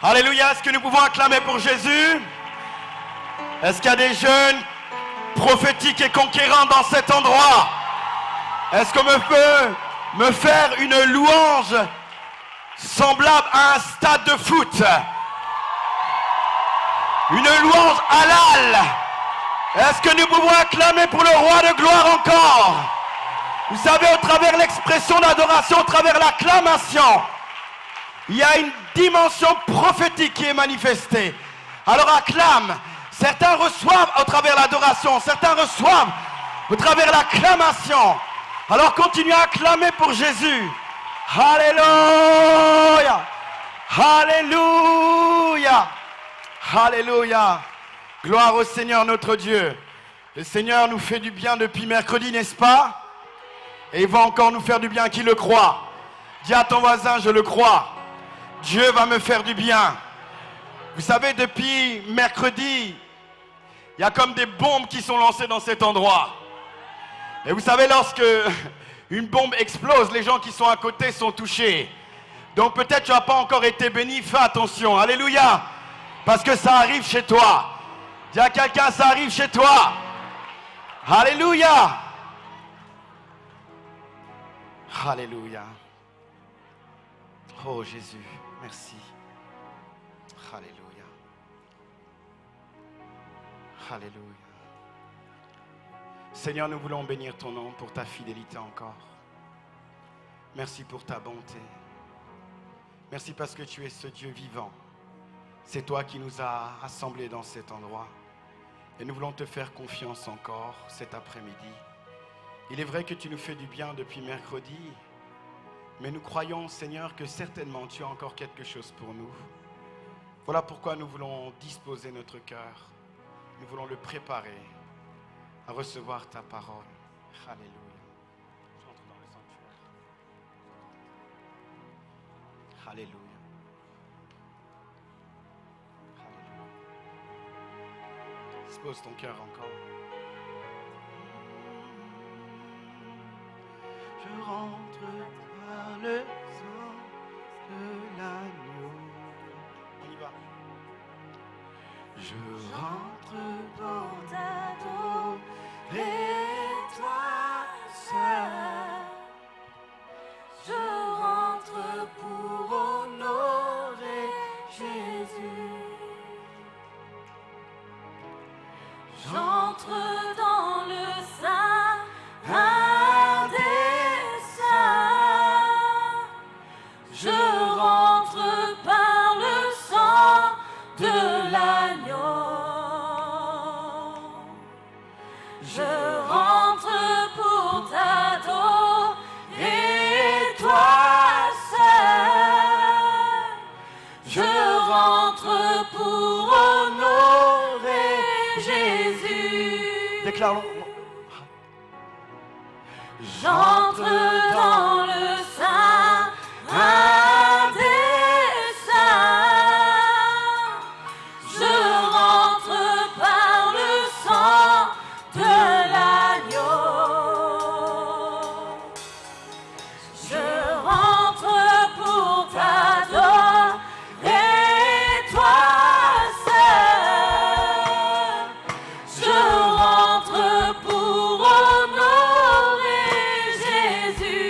Alléluia, est-ce que nous pouvons acclamer pour Jésus? Est-ce qu'il y a des jeunes prophétiques et conquérants dans cet endroit? Est-ce qu'on peut me faire une louange semblable à un stade de foot? Une louange halal. Est-ce que nous pouvons acclamer pour le roi de gloire encore? Vous savez, au travers l'expression d'adoration, au travers l'acclamation, il y a une dimension prophétique qui est manifestée. Alors acclame. Certains reçoivent au travers l'adoration, certains reçoivent au travers l'acclamation. Alors continue à acclamer pour Jésus. Alléluia. Alléluia. Alléluia. Gloire au Seigneur notre Dieu. Le Seigneur nous fait du bien depuis mercredi, n'est-ce pas? Et il va encore nous faire du bien, qui le croit? Dis à ton voisin, je le crois. Dieu va me faire du bien. Vous savez, depuis mercredi, il y a comme des bombes qui sont lancées dans cet endroit. Et vous savez, lorsque une bombe explose, les gens qui sont à côté sont touchés. Donc peut-être tu n'as pas encore été béni, fais attention. Alléluia. Parce que ça arrive chez toi. Dis à quelqu'un, ça arrive chez toi. Alléluia. Alléluia. Oh Jésus, merci. Alléluia. Alléluia. Seigneur, nous voulons bénir ton nom pour ta fidélité encore. Merci pour ta bonté. Merci parce que tu es ce Dieu vivant. C'est toi qui nous as rassemblés dans cet endroit. Et nous voulons te faire confiance encore cet après-midi. Il est vrai que tu nous fais du bien depuis mercredi, mais nous croyons, Seigneur, que certainement tu as encore quelque chose pour nous. Voilà pourquoi nous voulons disposer notre cœur. Nous voulons le préparer à recevoir ta parole. Alléluia. J'entre dans le sanctuaire. Alléluia. Alléluia. Dispose ton cœur encore. Je rentre par le sang de l'agneau. On y va. Je rentre dans ta et toi seul. Je rentre pour honorer Jésus. J'entre dans le sein des saints. Je rentre par le sang de l'agneau. Je rentre pour t'adorer, toi seul. Je rentre pour honorer Jésus. Déclare-le. J'entre dans le sein des saints. Je rentre par le sang de l'agneau. Je rentre pour t'adorer, toi seul. Je rentre pour honorer Jésus.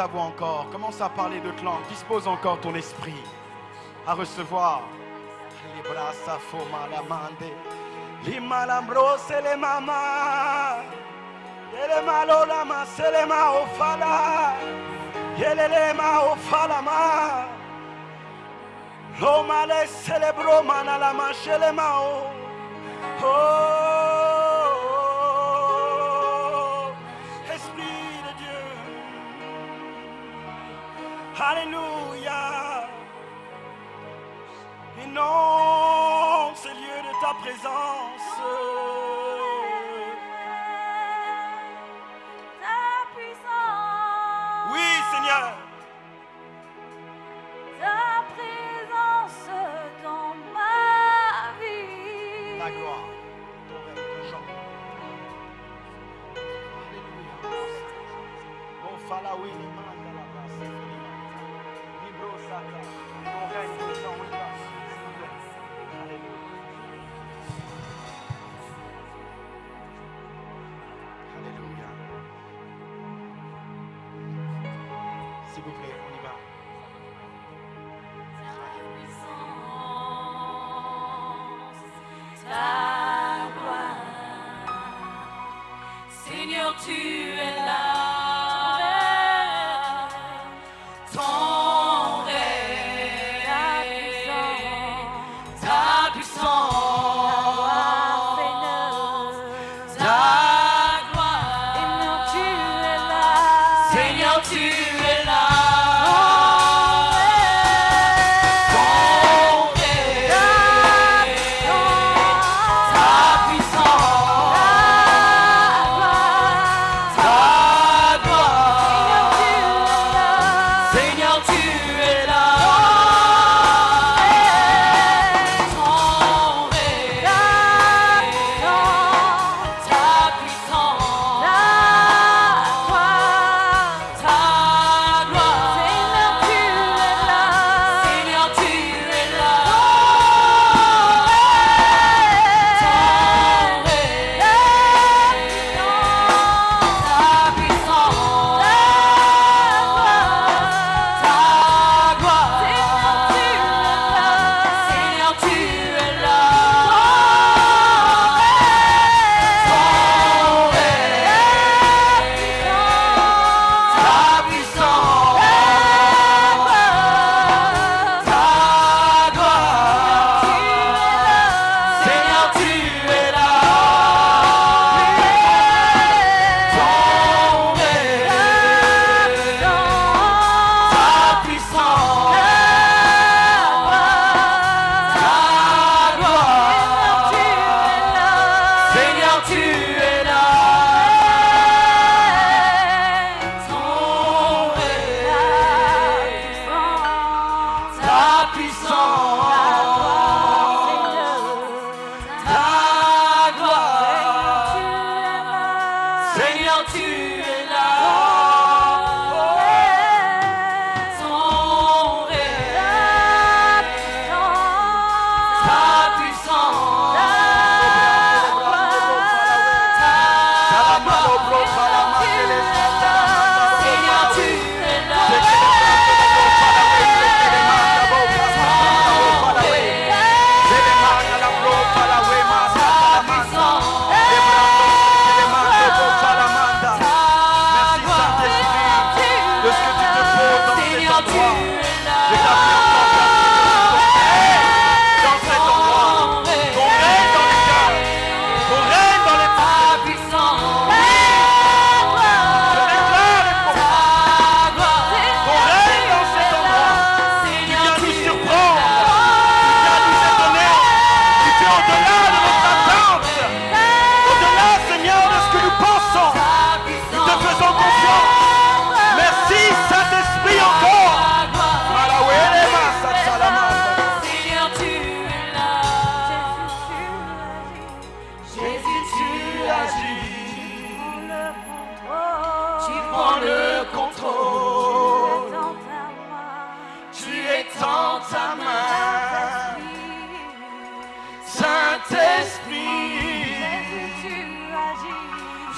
ta voix encore. Commence à parler d'autres langues. Dispose encore ton esprit à recevoir. Les bras s'affoma la mande. Les malambros et les mamas. Et les malolama, c'est les ma au fala. Et les ma au falama. L'homme les célébro manalama chez les mao. Oh, Esprit de Dieu. Alléluia. Inonde ce lieu de ta présence. Ta puissance. Oui, Seigneur. Ta présence dans ma vie. Ta gloire. Ton règne, ton chant. Alléluia. Oh, Falawi, Liman, de la place. Libro, Sata. Ton règne, ton chant, oui, là. S'il vous plaît. Alléluia. Alléluia. S'il vous plaît, on y va. Ta gloire, Seigneur, tu es là. Ton règne, ta puissance, ta gloire, Seigneur, tu es là. Seigneur, tu es là.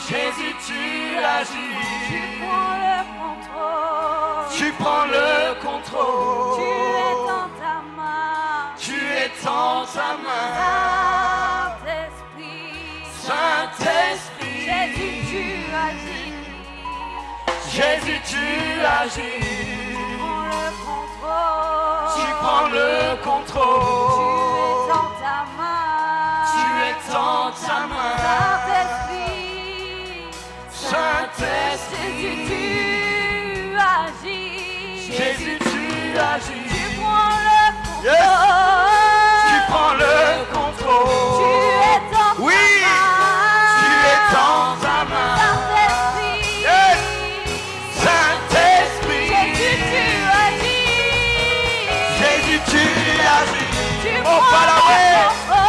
Jésus, tu agis. Tu prends le contrôle. Tu prends le contrôle. Tu es dans ta main. Tu es dans ta main. Saint-Esprit. Saint-Esprit. Jésus, tu agis. Jésus, tu agis. Tu prends le contrôle. Tu prends le contrôle. Tu es dans ta main. Tu es dans ta main. Saint-Esprit. Saint-Esprit. Jésus, tu agis. Jésus, tu agis. Tu prends le contrôle. Yes. Tu prends le contrôle. Tu es dans ta Oui. main. Tu es dans ta main. Saint-Esprit. Yes. Saint-Esprit. Jésus, tu agis. Jésus, tu agis. Tu On prends va la le voir. contrôle.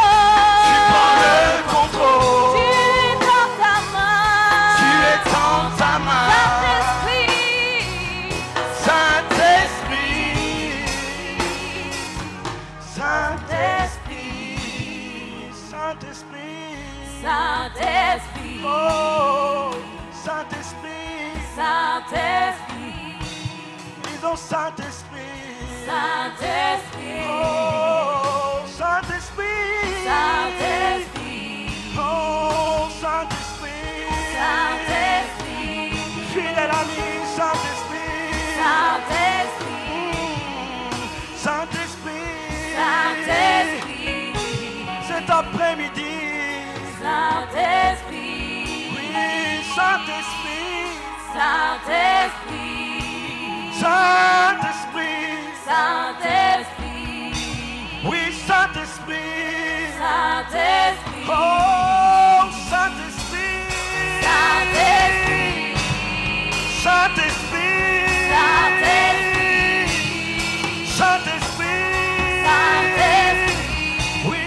Tu prends le Tu contrôle. es dans ta main. Tu es dans ta main. Saint-Esprit. Saint-Esprit. Saint-Esprit. Saint-Esprit. Saint-Esprit. Oh, Saint-Esprit. Saint-Esprit. Disons Saint-Esprit. Saint-Esprit. Oh, Saint-Esprit. Saint-Esprit. Oh, Saint-Esprit. Saint-Esprit. Fidèle ami, Saint-Esprit. Saint-Esprit. Saint-Esprit. Saint-Esprit. Cet après-midi. Saint-Esprit. Oui, Saint-Esprit. Saint-Esprit. Saint-Esprit. Saint-Esprit. Oui, Saint-Esprit. Saint-Esprit. Oh, Saint-Esprit. Saint-Esprit. Saint-Esprit. Saint-Esprit. Saint-Esprit. Saint-Esprit. Oui,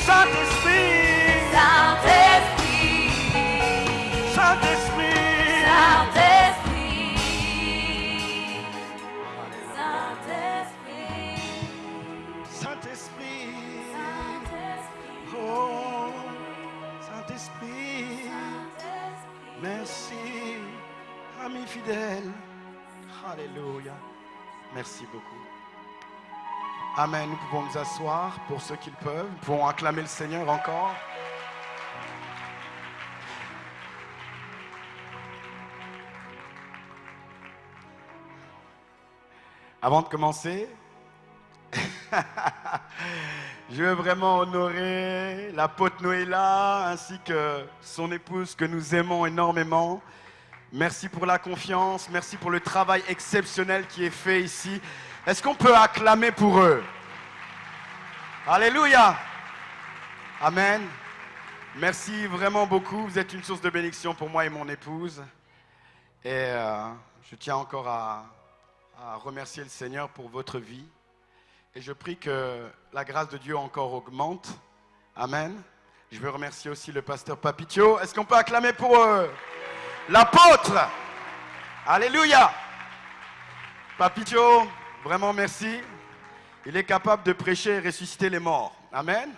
Saint-Esprit. Saint-Esprit. Saint-Esprit. Saint-Esprit. Saint-Esprit. Oh, Saint-Esprit. Merci, ami fidèle. Alléluia. Merci beaucoup. Amen. Nous pouvons nous asseoir pour ceux qui le peuvent. Nous pouvons acclamer le Seigneur encore. Avant de commencer, je veux vraiment honorer l'apôtre Noéla ainsi que son épouse que nous aimons énormément. Merci pour la confiance, merci pour le travail exceptionnel qui est fait ici. Est-ce qu'on peut acclamer pour eux? Alléluia! Amen. Merci vraiment beaucoup. Vous êtes une source de bénédiction pour moi et mon épouse. Et je tiens encore à remercier le Seigneur pour votre vie. Et je prie que la grâce de Dieu encore augmente. Amen. Je veux remercier aussi le pasteur Papitio. Est-ce qu'on peut acclamer pour l'apôtre? Alléluia. Papitio, vraiment merci. Il est capable de prêcher et ressusciter les morts. Amen.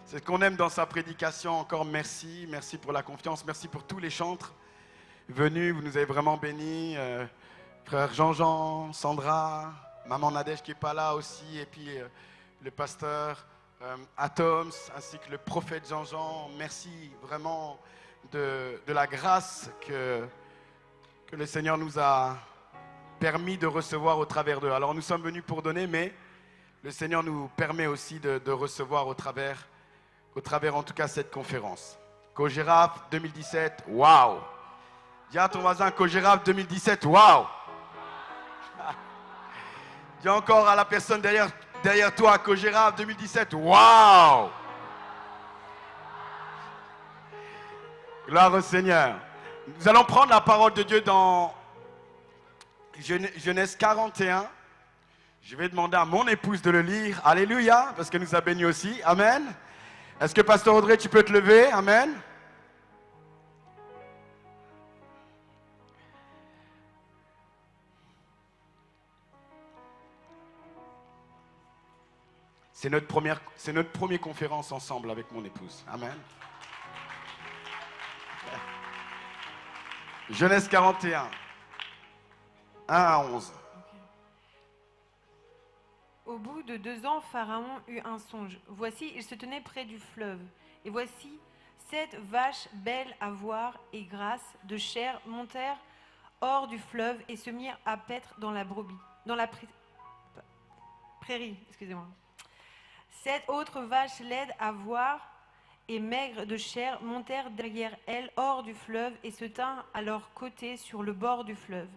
C'est ce qu'on aime dans sa prédication. Encore merci. Merci pour la confiance. Merci pour tous les chantres venus. Vous nous avez vraiment bénis. Frère Jean-Jean, Sandra, maman Nadège qui n'est pas là aussi. Et puis le pasteur Atoms ainsi que le prophète Jean-Jean. Merci vraiment de la grâce que le Seigneur nous a permis de recevoir au travers d'eux. Alors nous sommes venus pour donner, mais le Seigneur nous permet aussi de recevoir au travers en tout cas cette conférence. Cogéraf 2017, waouh! Dis à ton voisin, Cogéraf 2017, waouh! Dis encore à la personne derrière toi, Cogéraf 2017, waouh! Gloire au Seigneur. Nous allons prendre la parole de Dieu dans Genèse 41. Je vais demander à mon épouse de le lire. Alléluia, parce qu'elle nous a bénis aussi. Amen. Est-ce que Pasteur Audrey, tu peux te lever? Amen. C'est notre première conférence ensemble avec mon épouse. Amen. Genèse 41, 1 à 11. Au bout de 2 ans, Pharaon eut un songe. Voici, il se tenait près du fleuve. Et voici, 7 vaches belles à voir et grasses de chair montèrent hors du fleuve et se mirent à paître dans la prairie. 7 autres vaches laides à voir et maigres de chair montèrent derrière elles hors du fleuve et se tinrent à leur côté sur le bord du fleuve.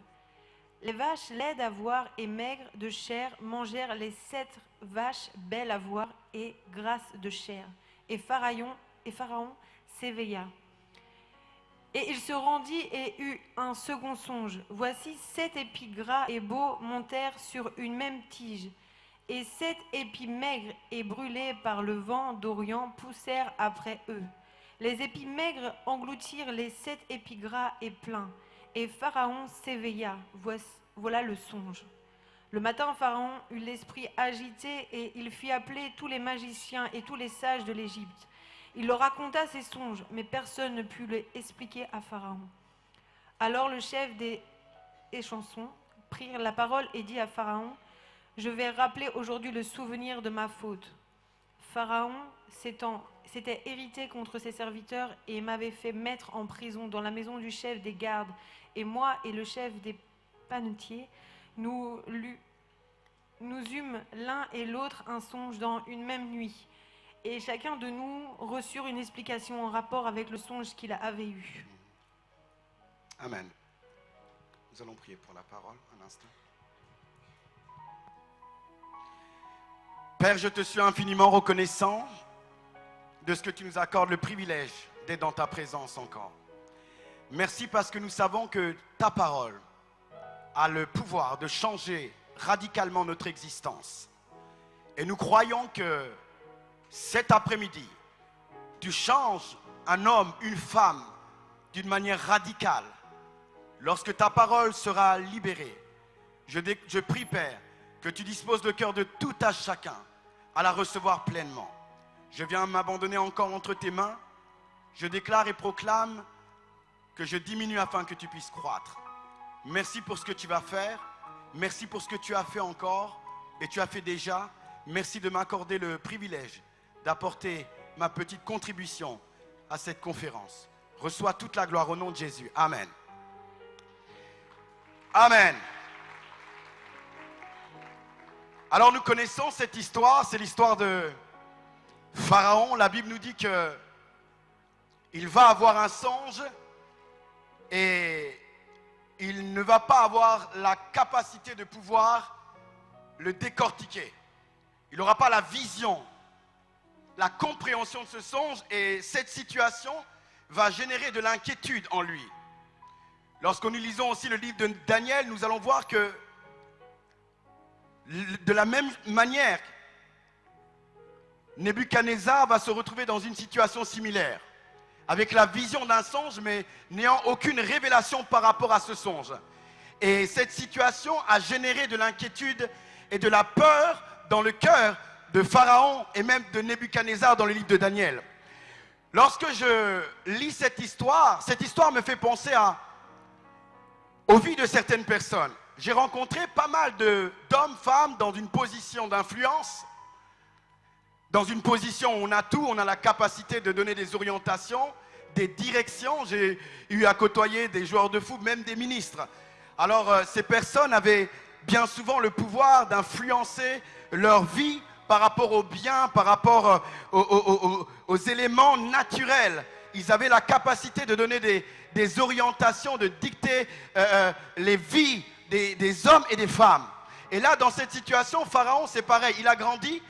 Les vaches laides à voir et maigres de chair mangèrent les 7 vaches belles à voir et grasses de chair. Et Pharaon s'éveilla. Et il se rendit et eut un second songe. Voici 7 épis gras et beaux montèrent sur une même tige. Et 7 épis maigres et brûlés par le vent d'Orient poussèrent après eux. Les épis maigres engloutirent les 7 épis gras et pleins. Et Pharaon s'éveilla. Voilà le songe. Le matin, Pharaon eut l'esprit agité et il fit appeler tous les magiciens et tous les sages de l'Égypte. Il leur raconta ses songes, mais personne ne put les expliquer à Pharaon. Alors le chef des échansons prit la parole et dit à Pharaon, « Je vais rappeler aujourd'hui le souvenir de ma faute. Pharaon s'était irrité contre ses serviteurs et m'avait fait mettre en prison dans la maison du chef des gardes. Et moi et le chef des panetiers, nous eûmes l'un et l'autre un songe dans une même nuit. Et chacun de nous reçut une explication en rapport avec le songe qu'il avait eu. » Amen. Nous allons prier pour la parole un instant. Père, je te suis infiniment reconnaissant de ce que tu nous accordes le privilège d'être dans ta présence encore. Merci parce que nous savons que ta parole a le pouvoir de changer radicalement notre existence. Et nous croyons que cet après-midi, tu changes un homme, une femme d'une manière radicale. Lorsque ta parole sera libérée, je prie, Père, que tu disposes le cœur de tout à chacun à la recevoir pleinement. Je viens m'abandonner encore entre tes mains. Je déclare et proclame que je diminue afin que tu puisses croître. Merci pour ce que tu vas faire. Merci pour ce que tu as fait encore et tu as fait déjà. Merci de m'accorder le privilège d'apporter ma petite contribution à cette conférence. Reçois toute la gloire au nom de Jésus. Amen. Amen. Alors nous connaissons cette histoire, c'est l'histoire de Pharaon. La Bible nous dit que il va avoir un songe et il ne va pas avoir la capacité de pouvoir le décortiquer. Il n'aura pas la vision, la compréhension de ce songe, et cette situation va générer de l'inquiétude en lui. Lorsque nous lisons aussi le livre de Daniel, nous allons voir que de la même manière, Nebuchadnezzar va se retrouver dans une situation similaire, avec la vision d'un songe, mais n'ayant aucune révélation par rapport à ce songe. Et cette situation a généré de l'inquiétude et de la peur dans le cœur de Pharaon et même de Nebuchadnezzar dans le livre de Daniel. Lorsque je lis cette histoire me fait penser aux vies de certaines personnes. J'ai rencontré pas mal d'hommes, femmes dans une position d'influence, dans une position où on a tout, on a la capacité de donner des orientations, des directions. J'ai eu à côtoyer des joueurs de foot, même des ministres. Alors ces personnes avaient bien souvent le pouvoir d'influencer leur vie par rapport aux biens, par rapport aux éléments naturels. Ils avaient la capacité de donner des orientations, de dicter les vies des hommes et des femmes. Et là, dans cette situation, Pharaon, c'est pareil. Il a grandi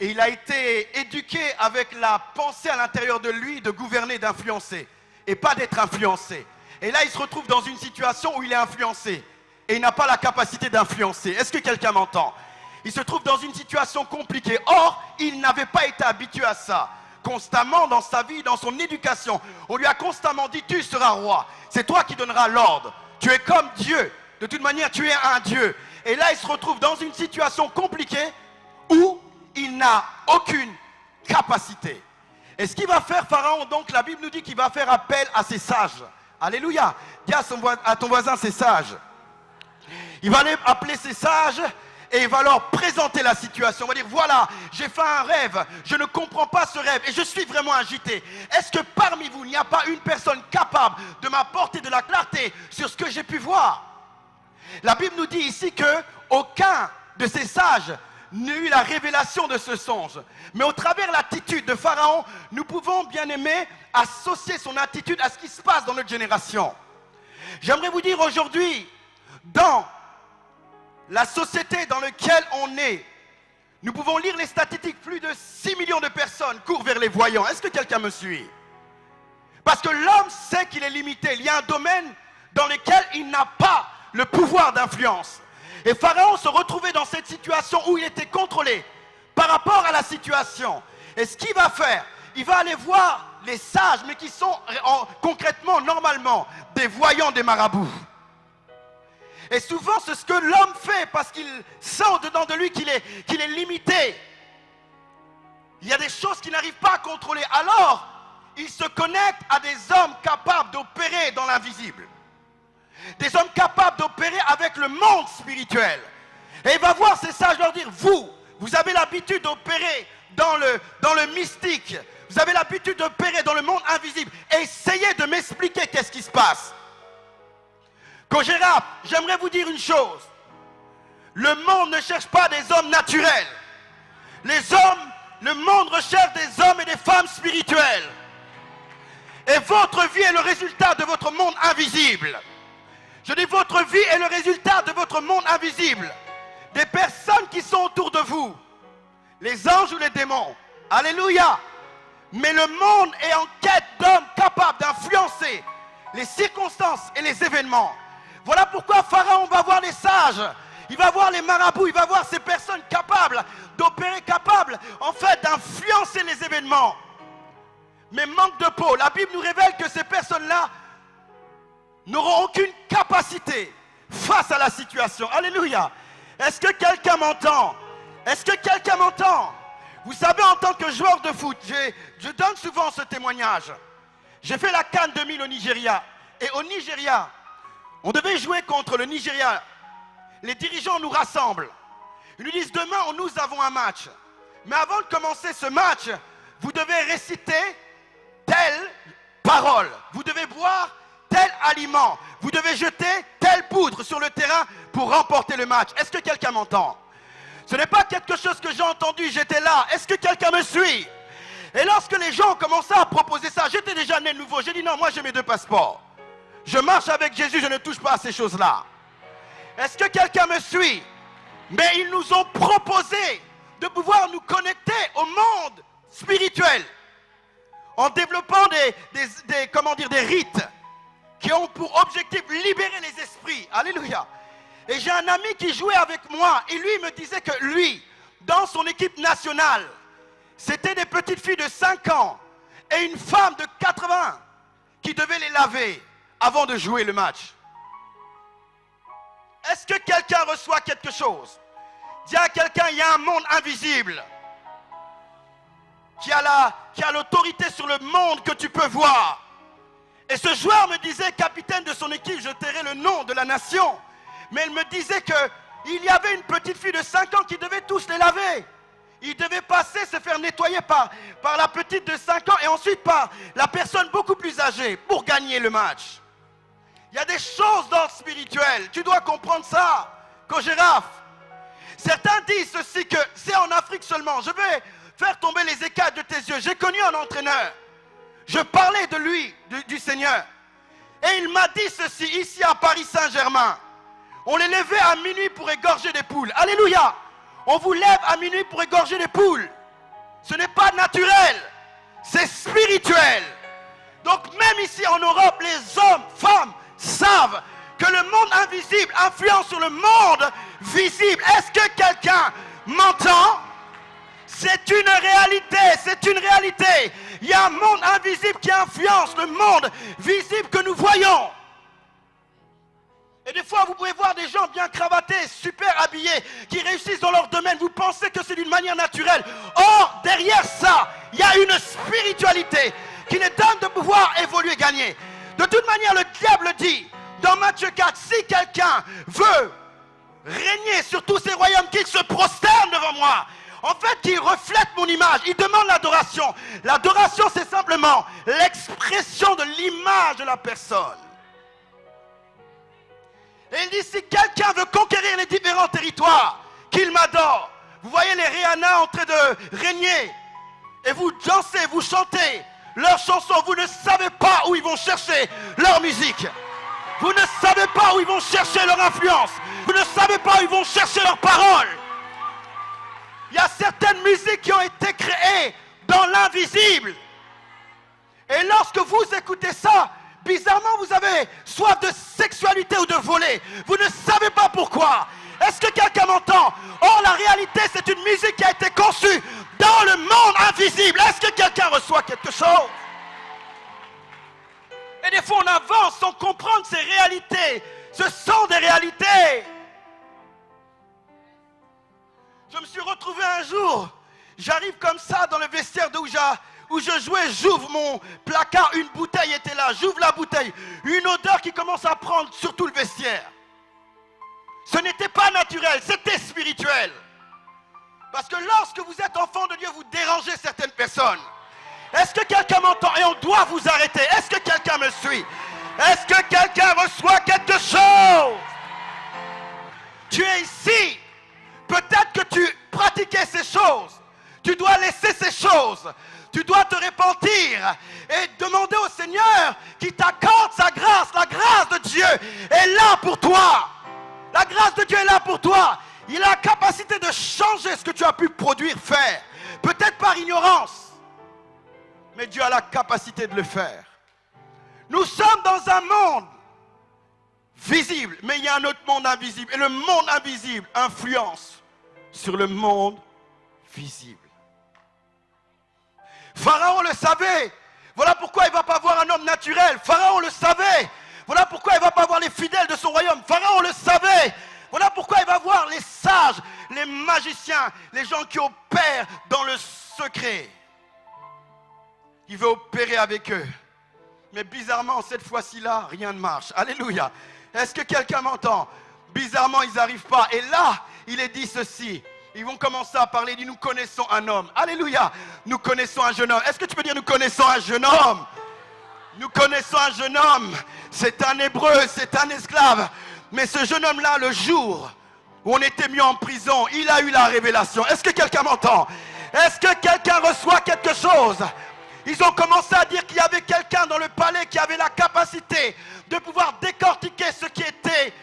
et il a été éduqué avec la pensée à l'intérieur de lui de gouverner, d'influencer et pas d'être influencé. Et là, il se retrouve dans une situation où il est influencé et il n'a pas la capacité d'influencer. Est-ce que quelqu'un m'entend? Il se trouve dans une situation compliquée. Or, il n'avait pas été habitué à ça. Constamment dans sa vie, dans son éducation, on lui a constamment dit: tu seras roi, c'est toi qui donneras l'ordre, tu es comme Dieu, de toute manière tu es un Dieu. Et là il se retrouve dans une situation compliquée où il n'a aucune capacité. Et ce qu'il va faire Pharaon, donc la Bible nous dit qu'il va faire appel à ses sages. Alléluia. Dis à ton voisin: c'est sage. Il va aller appeler ses sages Et il va leur présenter la situation. On va dire, voilà, j'ai fait un rêve, je ne comprends pas ce rêve et je suis vraiment agité. Est-ce que parmi vous, il n'y a pas une personne capable de m'apporter de la clarté sur ce que j'ai pu voir? La Bible nous dit ici qu'aucun de ces sages n'a eu la révélation de ce songe. Mais au travers l'attitude de Pharaon, nous pouvons, bien aimé, associer son attitude à ce qui se passe dans notre génération. J'aimerais vous dire aujourd'hui, dans la société dans laquelle on est, nous pouvons lire les statistiques, plus de 6 millions de personnes courent vers les voyants. Est-ce que quelqu'un me suit? Parce que l'homme sait qu'il est limité. Il y a un domaine dans lequel il n'a pas le pouvoir d'influence. Et Pharaon se retrouvait dans cette situation où il était contrôlé par rapport à la situation. Et ce qu'il va faire, il va aller voir les sages, mais qui sont concrètement, normalement, des voyants, des marabouts. Et souvent, c'est ce que l'homme fait parce qu'il sent au-dedans de lui qu'il est limité. Il y a des choses qu'il n'arrive pas à contrôler. Alors, il se connecte à des hommes capables d'opérer dans l'invisible. Des hommes capables d'opérer avec le monde spirituel. Et il va voir ces sages leur dire, vous avez l'habitude d'opérer dans le mystique. Vous avez l'habitude d'opérer dans le monde invisible. Essayez de m'expliquer qu'est-ce qui se passe. Kogérap, j'aimerais vous dire une chose. Le monde ne cherche pas des hommes naturels. Le monde recherche des hommes et des femmes spirituels. Et votre vie est le résultat de votre monde invisible. Je dis votre vie est le résultat de votre monde invisible. Des personnes qui sont autour de vous. Les anges ou les démons. Alléluia. Mais le monde est en quête d'hommes capables d'influencer les circonstances et les événements. Voilà pourquoi Pharaon va voir les sages, il va voir les marabouts, il va voir ces personnes capables d'opérer, capables en fait d'influencer les événements. Mais manque de peau, la Bible nous révèle que ces personnes-là n'auront aucune capacité face à la situation. Alléluia. Est-ce que quelqu'un m'entend? Est-ce que quelqu'un m'entend? Vous savez, en tant que joueur de foot, je donne souvent ce témoignage. J'ai fait la CAN 2000 au Nigeria. Et au Nigeria, on devait jouer contre le Nigeria. Les dirigeants nous rassemblent. Ils nous disent, demain, nous avons un match. Mais avant de commencer ce match, vous devez réciter telle parole. Vous devez boire tel aliment. Vous devez jeter telle poudre sur le terrain pour remporter le match. Est-ce que quelqu'un m'entend? Ce n'est pas quelque chose que j'ai entendu, j'étais là. Est-ce que quelqu'un me suit? Et lorsque les gens ont commencé à proposer ça, j'étais déjà né nouveau. J'ai dit non, moi j'ai mes 2 passeports. Je marche avec Jésus, je ne touche pas à ces choses-là. Est-ce que quelqu'un me suit? Mais ils nous ont proposé de pouvoir nous connecter au monde spirituel en développant des rites qui ont pour objectif libérer les esprits. Alléluia. Et j'ai un ami qui jouait avec moi et lui me disait que lui, dans son équipe nationale, c'était des petites filles de 5 ans et une femme de 80 qui devaient les laver avant de jouer le match. Est-ce que quelqu'un reçoit quelque chose? Dis à quelqu'un, il y a un monde invisible qui a l'autorité sur le monde que tu peux voir. Et ce joueur me disait, capitaine de son équipe, je tairai le nom de la nation, mais il me disait qu'il y avait une petite fille de 5 ans qui devait tous les laver. Il devait passer, se faire nettoyer par la petite de 5 ans et ensuite par la personne beaucoup plus âgée pour gagner le match. Il y a des choses d'ordre spirituel. Tu dois comprendre ça, Kogéraf. Certains disent ceci, que c'est en Afrique seulement. Je vais faire tomber les écailles de tes yeux. J'ai connu un entraîneur. Je parlais de lui, du Seigneur. Et il m'a dit ceci, ici à Paris Saint-Germain. On les levait à minuit pour égorger des poules. Alléluia. On vous lève à minuit pour égorger des poules. Ce n'est pas naturel. C'est spirituel. Donc même ici en Europe, les hommes, femmes savent que le monde invisible influence sur le monde visible. Est-ce que quelqu'un m'entend? C'est une réalité, c'est une réalité. Il y a un monde invisible qui influence le monde visible que nous voyons. Et des fois, vous pouvez voir des gens bien cravatés, super habillés, qui réussissent dans leur domaine. Vous pensez que c'est d'une manière naturelle. Or, derrière ça, il y a une spiritualité qui les donne de pouvoir évoluer, gagner. De toute manière, le diable dit, dans Matthieu 4, si quelqu'un veut régner sur tous ces royaumes, qu'ils se prosternent devant moi. En fait, qu'ils reflètent mon image. Ils demandent l'adoration. L'adoration, c'est simplement l'expression de l'image de la personne. Et il dit, si quelqu'un veut conquérir les différents territoires, qu'il m'adore. Vous voyez les Rihanna en train de régner. Et vous dansez, vous chantez leurs chansons. Vous ne savez pas où ils vont chercher leur musique. Vous ne savez pas où ils vont chercher leur influence. Vous ne savez pas où ils vont chercher leurs paroles. Il y a certaines musiques qui ont été créées dans l'invisible. Et lorsque vous écoutez ça, bizarrement vous avez soif de sexualité ou de voler. Vous ne savez pas pourquoi. Est-ce que quelqu'un m'entend? Or la réalité, c'est une musique qui a été conçue dans le monde invisible. Est-ce que quelqu'un reçoit quelque chose? Et des fois on avance sans comprendre ces réalités. Ce sont des réalités. Je me suis retrouvé un jour, j'arrive comme ça dans le vestiaire où je jouais, j'ouvre mon placard, une bouteille était là, j'ouvre la bouteille, une odeur qui commence à prendre sur tout le vestiaire. Ce n'était pas naturel, c'était spirituel. Parce que lorsque vous êtes enfant de Dieu, vous dérangez certaines personnes. Est-ce que quelqu'un m'entend? Et on doit vous arrêter. Est-ce que quelqu'un me suit? Est-ce que quelqu'un reçoit quelque chose? Tu es ici. Peut-être que tu pratiquais ces choses. Tu dois laisser ces choses. Tu dois te repentir et demander au Seigneur qui t'accorde sa grâce. La grâce de Dieu est là pour toi. La grâce de Dieu est là pour toi. Il a la capacité de changer ce que tu as pu produire, faire. Peut-être par ignorance. Mais Dieu a la capacité de le faire. Nous sommes dans un monde visible, mais il y a un autre monde invisible. Et le monde invisible influence sur le monde visible. Pharaon le savait. Voilà pourquoi il ne va pas voir un homme naturel. Pharaon le savait. Voilà pourquoi il ne va pas voir les fidèles de son royaume. Pharaon le savait. Voilà pourquoi il va voir les sages, les magiciens, les gens qui opèrent dans le secret. Il veut opérer avec eux. Mais bizarrement, cette fois-ci-là, rien ne marche. Alléluia. Est-ce que quelqu'un m'entend? Bizarrement, ils n'arrivent pas. Et là, il est dit ceci. Ils vont commencer à parler. Il dit, nous connaissons un homme. Alléluia. Nous connaissons un jeune homme. Est-ce que tu peux dire, nous connaissons un jeune homme? Nous connaissons un jeune homme. C'est un hébreu, c'est un esclave. Mais ce jeune homme-là, le jour où on était mis en prison, il a eu la révélation. Est-ce que quelqu'un m'entend? Est-ce que quelqu'un reçoit quelque chose? Ils ont commencé à dire qu'il y avait quelqu'un dans le palais qui avait la capacité de pouvoir décortiquer ce qui était,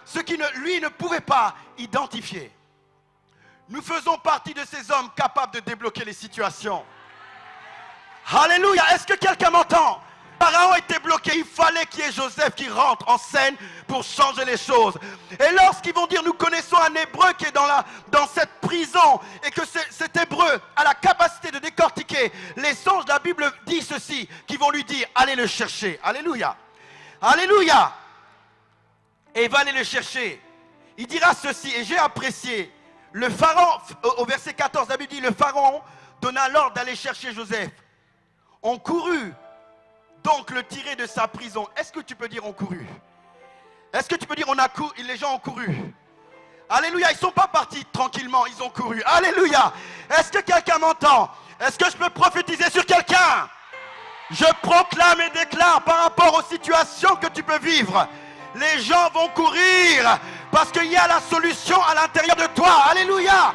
ce qui lui ne pouvait pas identifier. Nous faisons partie de ces hommes capables de débloquer les situations. Alléluia, est-ce que quelqu'un m'entend? Pharaon était bloqué, il fallait qu'il y ait Joseph qui rentre en scène pour changer les choses. Et lorsqu'ils vont dire, nous connaissons un hébreu qui est dans cette prison, et que cet hébreu a la capacité de décortiquer les songes, la Bible dit ceci, qui vont lui dire, allez le chercher. Alléluia. Alléluia. Et il va aller le chercher. Il dira ceci, et j'ai apprécié, le pharaon, au verset 14, la Bible dit, le pharaon donna l'ordre d'aller chercher Joseph. On courut donc le tirer de sa prison. Est-ce que tu peux dire on courut? Est-ce que tu peux dire on a couru? Les gens ont couru. Alléluia, ils ne sont pas partis tranquillement, ils ont couru. Alléluia. Est-ce que quelqu'un m'entend? Est-ce que je peux prophétiser sur quelqu'un? Je proclame et déclare par rapport aux situations que tu peux vivre. Les gens vont courir parce qu'il y a la solution à l'intérieur de toi. Alléluia.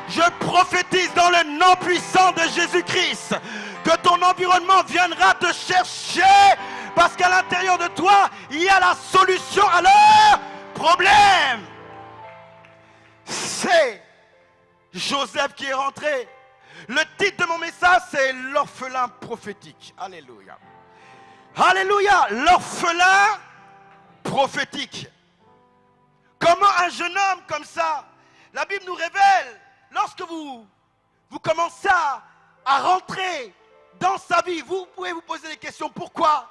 Je prophétise dans le nom puissant de Jésus-Christ que ton environnement viendra te chercher parce qu'à l'intérieur de toi, il y a la solution à leur problème. C'est Joseph qui est rentré. Le titre de mon message, c'est l'orphelin prophétique. Alléluia. Alléluia. L'orphelin prophétique. Comment un jeune homme comme ça, la Bible nous révèle, lorsque vous commencez à rentrer dans sa vie, vous pouvez vous poser des questions. Pourquoi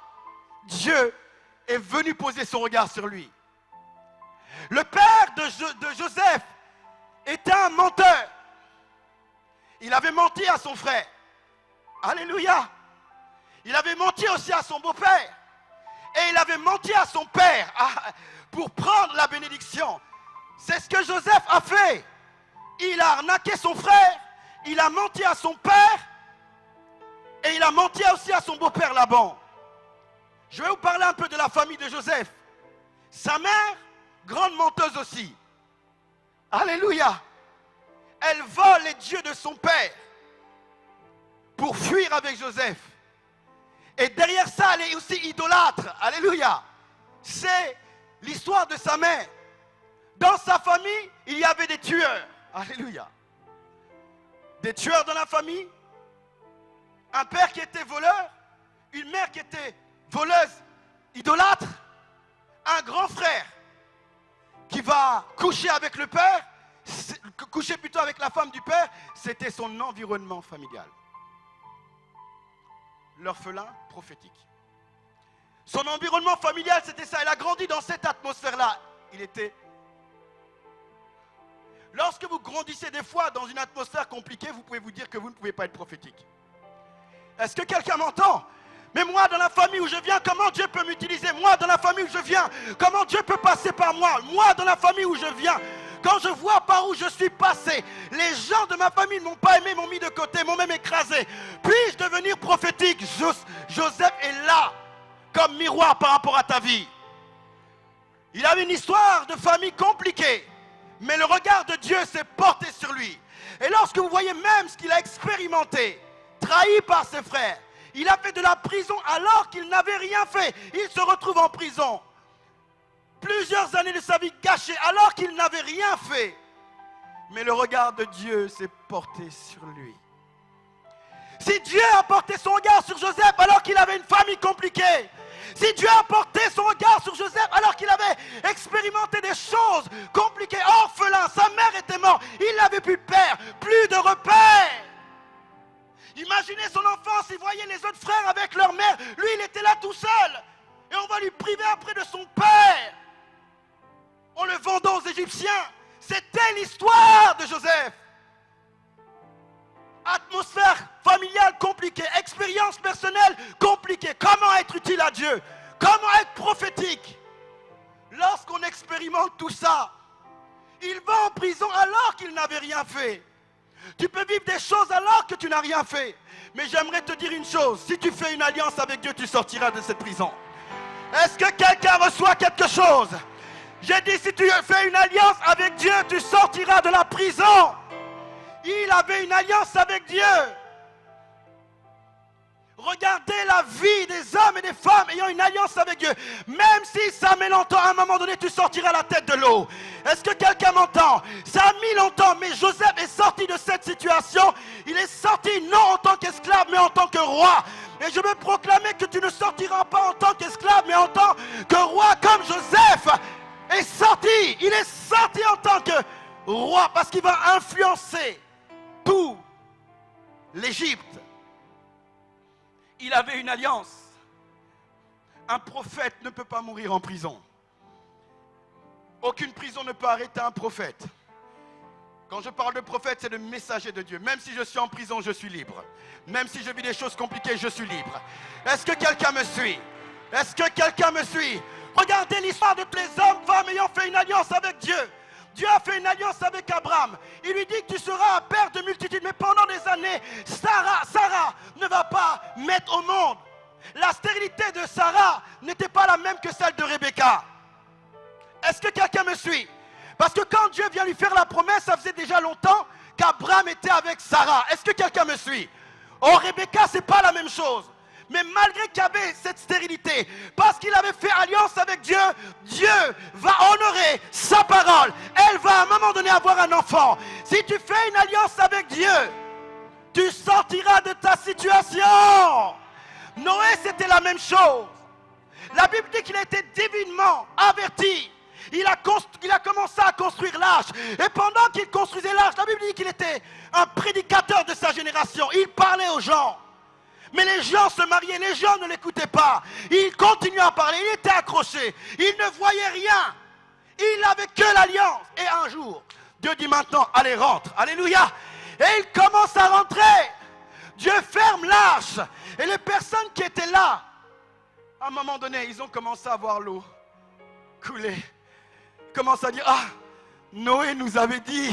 Dieu est venu poser son regard sur lui? Le père de Joseph était un menteur. Il avait menti à son frère. Alléluia. Il avait menti aussi à son beau-père. Et il avait menti à son père pour prendre la bénédiction. C'est ce que Joseph a fait. Il a arnaqué son frère, il a menti à son père et il a menti aussi à son beau-père Laban. Je vais vous parler un peu de la famille de Joseph. Sa mère, grande menteuse aussi. Alléluia. Elle vole les dieux de son père pour fuir avec Joseph. Et derrière ça, elle est aussi idolâtre. Alléluia. C'est l'histoire de sa mère. Dans sa famille, il y avait des tueurs. Alléluia. Des tueurs dans la famille. Un père qui était voleur. Une mère qui était voleuse, idolâtre. Un grand frère qui va coucher avec le père, coucher plutôt avec la femme du père. C'était son environnement familial. L'orphelin prophétique. Son environnement familial, c'était ça. Elle a grandi dans cette atmosphère-là. Il était... Lorsque vous grandissez des fois dans une atmosphère compliquée, vous pouvez vous dire que vous ne pouvez pas être prophétique. Est-ce que quelqu'un m'entend? Mais moi, dans la famille où je viens, comment Dieu peut m'utiliser? Moi, dans la famille où je viens, comment Dieu peut passer par moi? Moi, dans la famille où je viens, quand je vois par où je suis passé, les gens de ma famille ne m'ont pas aimé, m'ont mis de côté, m'ont même écrasé. Puis-je devenir prophétique? Joseph est là, comme miroir par rapport à ta vie. Il avait une histoire de famille compliquée, mais le regard de Dieu s'est porté sur lui. Et lorsque vous voyez même ce qu'il a expérimenté, trahi par ses frères, il a fait de la prison alors qu'il n'avait rien fait. Il se retrouve en prison. Plusieurs années de sa vie gâchées alors qu'il n'avait rien fait. Mais le regard de Dieu s'est porté sur lui. Si Dieu a porté son regard sur Joseph alors qu'il avait une famille compliquée, si Dieu a porté son regard sur Joseph alors qu'il avait expérimenté des choses compliquées, orphelin, sa mère était morte, il n'avait plus de père, plus de repères. Imaginez son enfance, il voyait les autres frères avec leur mère, lui il était là tout seul. Et on va lui priver après de son père en le vendant aux Égyptiens. C'était l'histoire de Joseph. Atmosphère familiale compliquée, expérience personnelle compliquée. Comment être utile à Dieu? Comment être prophétique? Lorsqu'on expérimente tout ça, il va en prison alors qu'il n'avait rien fait. Tu peux vivre des choses alors que tu n'as rien fait. Mais j'aimerais te dire une chose, si tu fais une alliance avec Dieu, tu sortiras de cette prison. Est-ce que quelqu'un reçoit quelque chose? J'ai dit, si tu fais une alliance avec Dieu, tu sortiras de la prison. Il avait une alliance avec Dieu. Regardez la vie des hommes et des femmes ayant une alliance avec Dieu. Même si ça met longtemps, à un moment donné, tu sortiras la tête de l'eau. Est-ce que quelqu'un m'entend? Ça a mis longtemps, mais Joseph est sorti de cette situation. Il est sorti non en tant qu'esclave, mais en tant que roi. Et je veux proclamer que tu ne sortiras pas en tant qu'esclave, mais en tant que roi, comme Joseph est sorti. Il est sorti en tant que roi, parce qu'il va influencer tout l'Égypte. Il avait une alliance. Un prophète ne peut pas mourir en prison. Aucune prison ne peut arrêter un prophète. Quand je parle de prophète, c'est de messager de Dieu. Même si je suis en prison, je suis libre. Même si je vis des choses compliquées, je suis libre. Est-ce que quelqu'un me suit? Est-ce que quelqu'un me suit? Regardez l'histoire de tous les hommes, femmes ayant fait une alliance avec Dieu. Dieu a fait une alliance avec Abraham. Il lui dit que tu seras un père de multitudes. Mais pendant des années, Sarah ne va pas mettre au monde. La stérilité de Sarah n'était pas la même que celle de Rebecca. Est-ce que quelqu'un me suit? Parce que quand Dieu vient lui faire la promesse, ça faisait déjà longtemps qu'Abraham était avec Sarah. Est-ce que quelqu'un me suit? Oh, Rebecca, c'est pas la même chose. Mais malgré qu'il y avait cette stérilité, parce qu'il avait fait alliance avec Dieu, Dieu va honorer sa parole. Elle va à un moment donné avoir un enfant. Si tu fais une alliance avec Dieu, tu sortiras de ta situation. Noé, c'était la même chose. La Bible dit qu'il a été divinement averti. Il a commencé à construire l'arche. Et pendant qu'il construisait l'arche, la Bible dit qu'il était un prédicateur de sa génération. Il parlait aux gens. Mais les gens se mariaient, les gens ne l'écoutaient pas. Il continuait à parler, il était accroché. Il ne voyait rien. Il n'avait que l'alliance. Et un jour, Dieu dit maintenant, allez, rentre. Alléluia. Et il commence à rentrer. Dieu ferme l'arche. Et les personnes qui étaient là À un moment donné, ils ont commencé à voir l'eau couler. Ils commencent à dire, ah, Noé nous avait dit,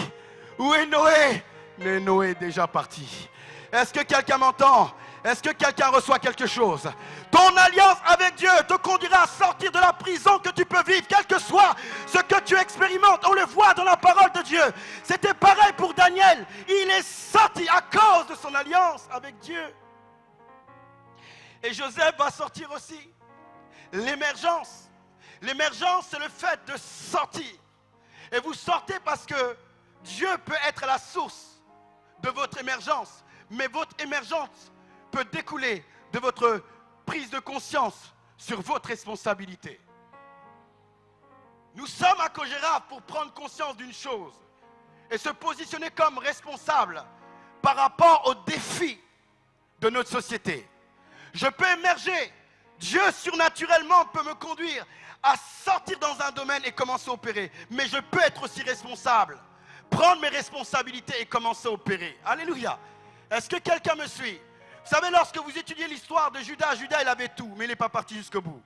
où est Noé? Mais Noé est déjà parti. Est-ce que quelqu'un m'entend? Est-ce que quelqu'un reçoit quelque chose? Ton alliance avec Dieu te conduira à sortir de la prison que tu peux vivre, quel que soit ce que tu expérimentes. On le voit dans la parole de Dieu. C'était pareil pour Daniel. Il est sorti à cause de son alliance avec Dieu. Et Joseph va sortir aussi. L'émergence. L'émergence, c'est le fait de sortir. Et vous sortez parce que Dieu peut être la source de votre émergence. Mais votre émergence peut découler de votre prise de conscience sur votre responsabilité. Nous sommes à Kogera pour prendre conscience d'une chose et se positionner comme responsable par rapport aux défis de notre société. Je peux émerger. Dieu surnaturellement peut me conduire à sortir dans un domaine et commencer à opérer. Mais je peux être aussi responsable. Prendre mes responsabilités et commencer à opérer. Alléluia. Est-ce que quelqu'un me suit? Vous savez, lorsque vous étudiez l'histoire de Judas, Judas il avait tout, mais il n'est pas parti jusqu'au bout.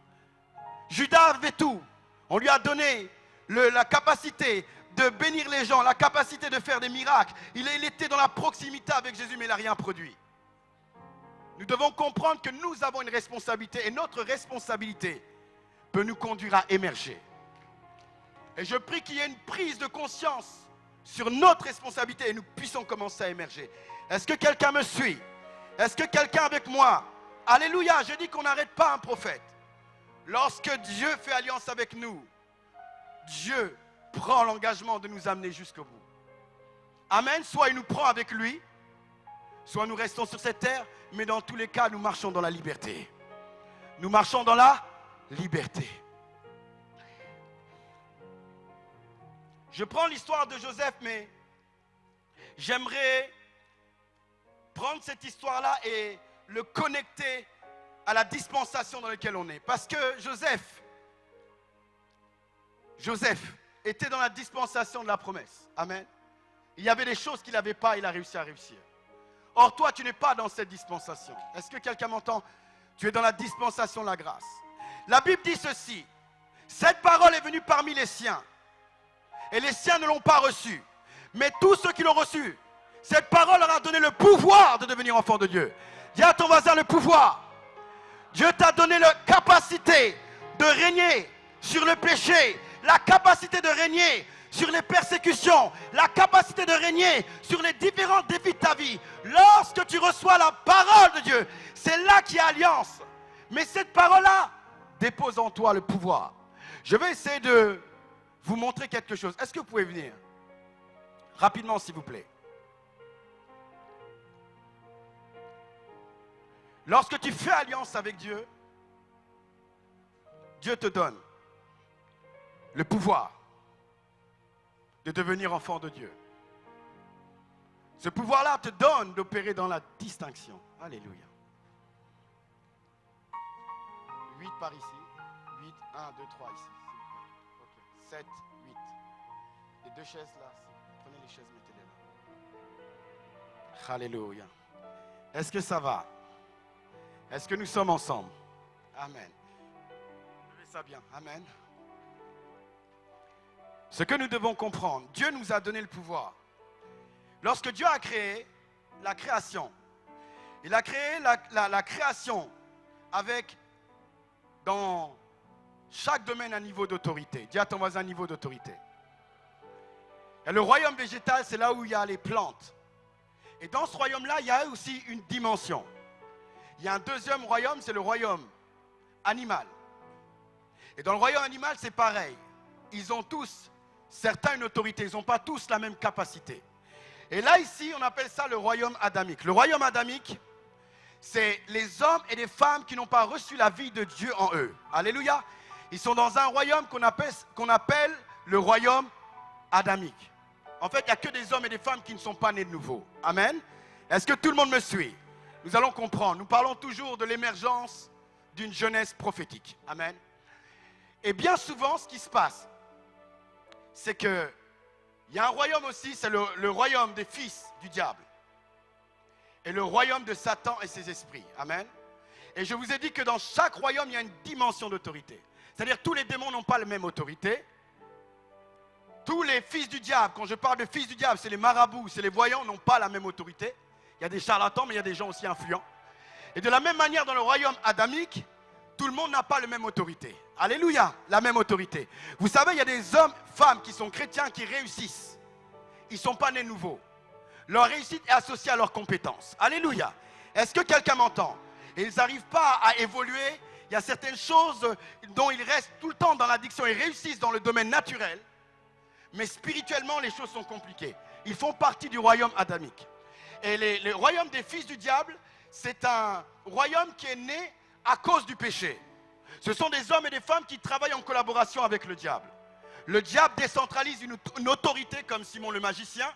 Judas avait tout. On lui a donné la capacité de bénir les gens, la capacité de faire des miracles. Il était dans la proximité avec Jésus, mais il n'a rien produit. Nous devons comprendre que nous avons une responsabilité et notre responsabilité peut nous conduire à émerger. Et je prie qu'il y ait une prise de conscience sur notre responsabilité et nous puissions commencer à émerger. Est-ce que quelqu'un me suit? Est-ce que quelqu'un avec moi? Alléluia, je dis qu'on n'arrête pas un prophète. Lorsque Dieu fait alliance avec nous, Dieu prend l'engagement de nous amener jusqu'au bout. Amen, soit il nous prend avec lui, soit nous restons sur cette terre, mais dans tous les cas, nous marchons dans la liberté. Nous marchons dans la liberté. Je prends l'histoire de Joseph, mais j'aimerais prendre cette histoire-là et le connecter à la dispensation dans laquelle on est. Parce que Joseph était dans la dispensation de la promesse. Amen. Il y avait des choses qu'il n'avait pas, il a réussi à réussir. Or, toi, tu n'es pas dans cette dispensation. Est-ce que quelqu'un m'entend? Tu es dans la dispensation de la grâce. La Bible dit ceci. Cette parole est venue parmi les siens. Et les siens ne l'ont pas reçue. Mais tous ceux qui l'ont reçue, cette parole leur a donné le pouvoir de devenir enfants de Dieu. Dis à ton voisin le pouvoir. Dieu t'a donné la capacité de régner sur le péché, la capacité de régner sur les persécutions, la capacité de régner sur les différents défis de ta vie. Lorsque tu reçois la parole de Dieu, c'est là qu'il y a alliance. Mais cette parole-là dépose en toi le pouvoir. Je vais essayer de vous montrer quelque chose. Est-ce que vous pouvez venir? Rapidement, s'il vous plaît. Lorsque tu fais alliance avec Dieu, Dieu te donne le pouvoir de devenir enfant de Dieu. Ce pouvoir-là te donne d'opérer dans la distinction. Alléluia. 8 par ici. 8, 1, 2, 3 ici. Okay. 7, 8. Les deux chaises là. Prenez les chaises, mettez-les là. Alléluia. Est-ce que ça va? Est-ce que nous sommes ensemble? Amen. Levez ça bien. Amen. Ce que nous devons comprendre, Dieu nous a donné le pouvoir. Lorsque Dieu a créé la création, il a créé la création avec, dans chaque domaine, un niveau d'autorité. Dis à ton voisin un niveau d'autorité. Et le royaume végétal, c'est là où il y a les plantes. Et dans ce royaume-là, il y a aussi une dimension. Il y a un deuxième royaume, c'est le royaume animal. Et dans le royaume animal, c'est pareil. Ils ont tous, certains, une autorité. Ils n'ont pas tous la même capacité. Et là, ici, on appelle ça le royaume adamique. Le royaume adamique, c'est les hommes et les femmes qui n'ont pas reçu la vie de Dieu en eux. Alléluia. Ils sont dans un royaume qu'on appelle le royaume adamique. En fait, il n'y a que des hommes et des femmes qui ne sont pas nés de nouveau. Amen. Est-ce que tout le monde me suit? Nous allons comprendre. Nous parlons toujours de l'émergence d'une jeunesse prophétique. Amen. Et bien souvent, ce qui se passe, c'est qu'il y a un royaume aussi, c'est le royaume des fils du diable. Et le royaume de Satan et ses esprits. Amen. Et je vous ai dit que dans chaque royaume, il y a une dimension d'autorité. C'est-à-dire tous les démons n'ont pas la même autorité. Tous les fils du diable, quand je parle de fils du diable, c'est les marabouts, c'est les voyants, n'ont pas la même autorité. Il y a des charlatans, mais il y a des gens aussi influents. Et de la même manière, dans le royaume adamique, tout le monde n'a pas la même autorité. Alléluia, la même autorité. Vous savez, il y a des hommes, femmes qui sont chrétiens, qui réussissent. Ils ne sont pas nés nouveaux. Leur réussite est associée à leurs compétences. Alléluia. Est-ce que quelqu'un m'entend? Et ils n'arrivent pas à évoluer. Il y a certaines choses dont ils restent tout le temps dans l'addiction. Ils réussissent dans le domaine naturel. Mais spirituellement, les choses sont compliquées. Ils font partie du royaume adamique. Et le royaume des fils du diable, c'est un royaume qui est né à cause du péché. Ce sont des hommes et des femmes qui travaillent en collaboration avec le diable. Le diable décentralise une autorité comme Simon le magicien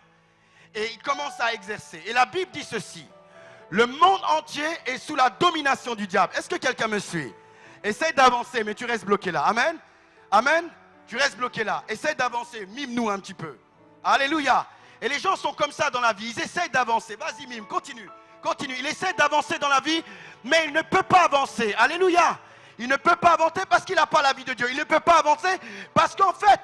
et il commence à exercer. Et la Bible dit ceci: le monde entier est sous la domination du diable. Est-ce que quelqu'un me suit? Essaye d'avancer, mais tu restes bloqué là. Amen. Amen. Tu restes bloqué là. Essaye d'avancer. Mime-nous un petit peu. Alléluia. Et les gens sont comme ça dans la vie. Ils essayent d'avancer. Vas-y, mime. Continue. Continue. Il essaie d'avancer dans la vie, mais il ne peut pas avancer. Alléluia. Il ne peut pas avancer parce qu'il n'a pas la vie de Dieu. Il ne peut pas avancer parce qu'en fait,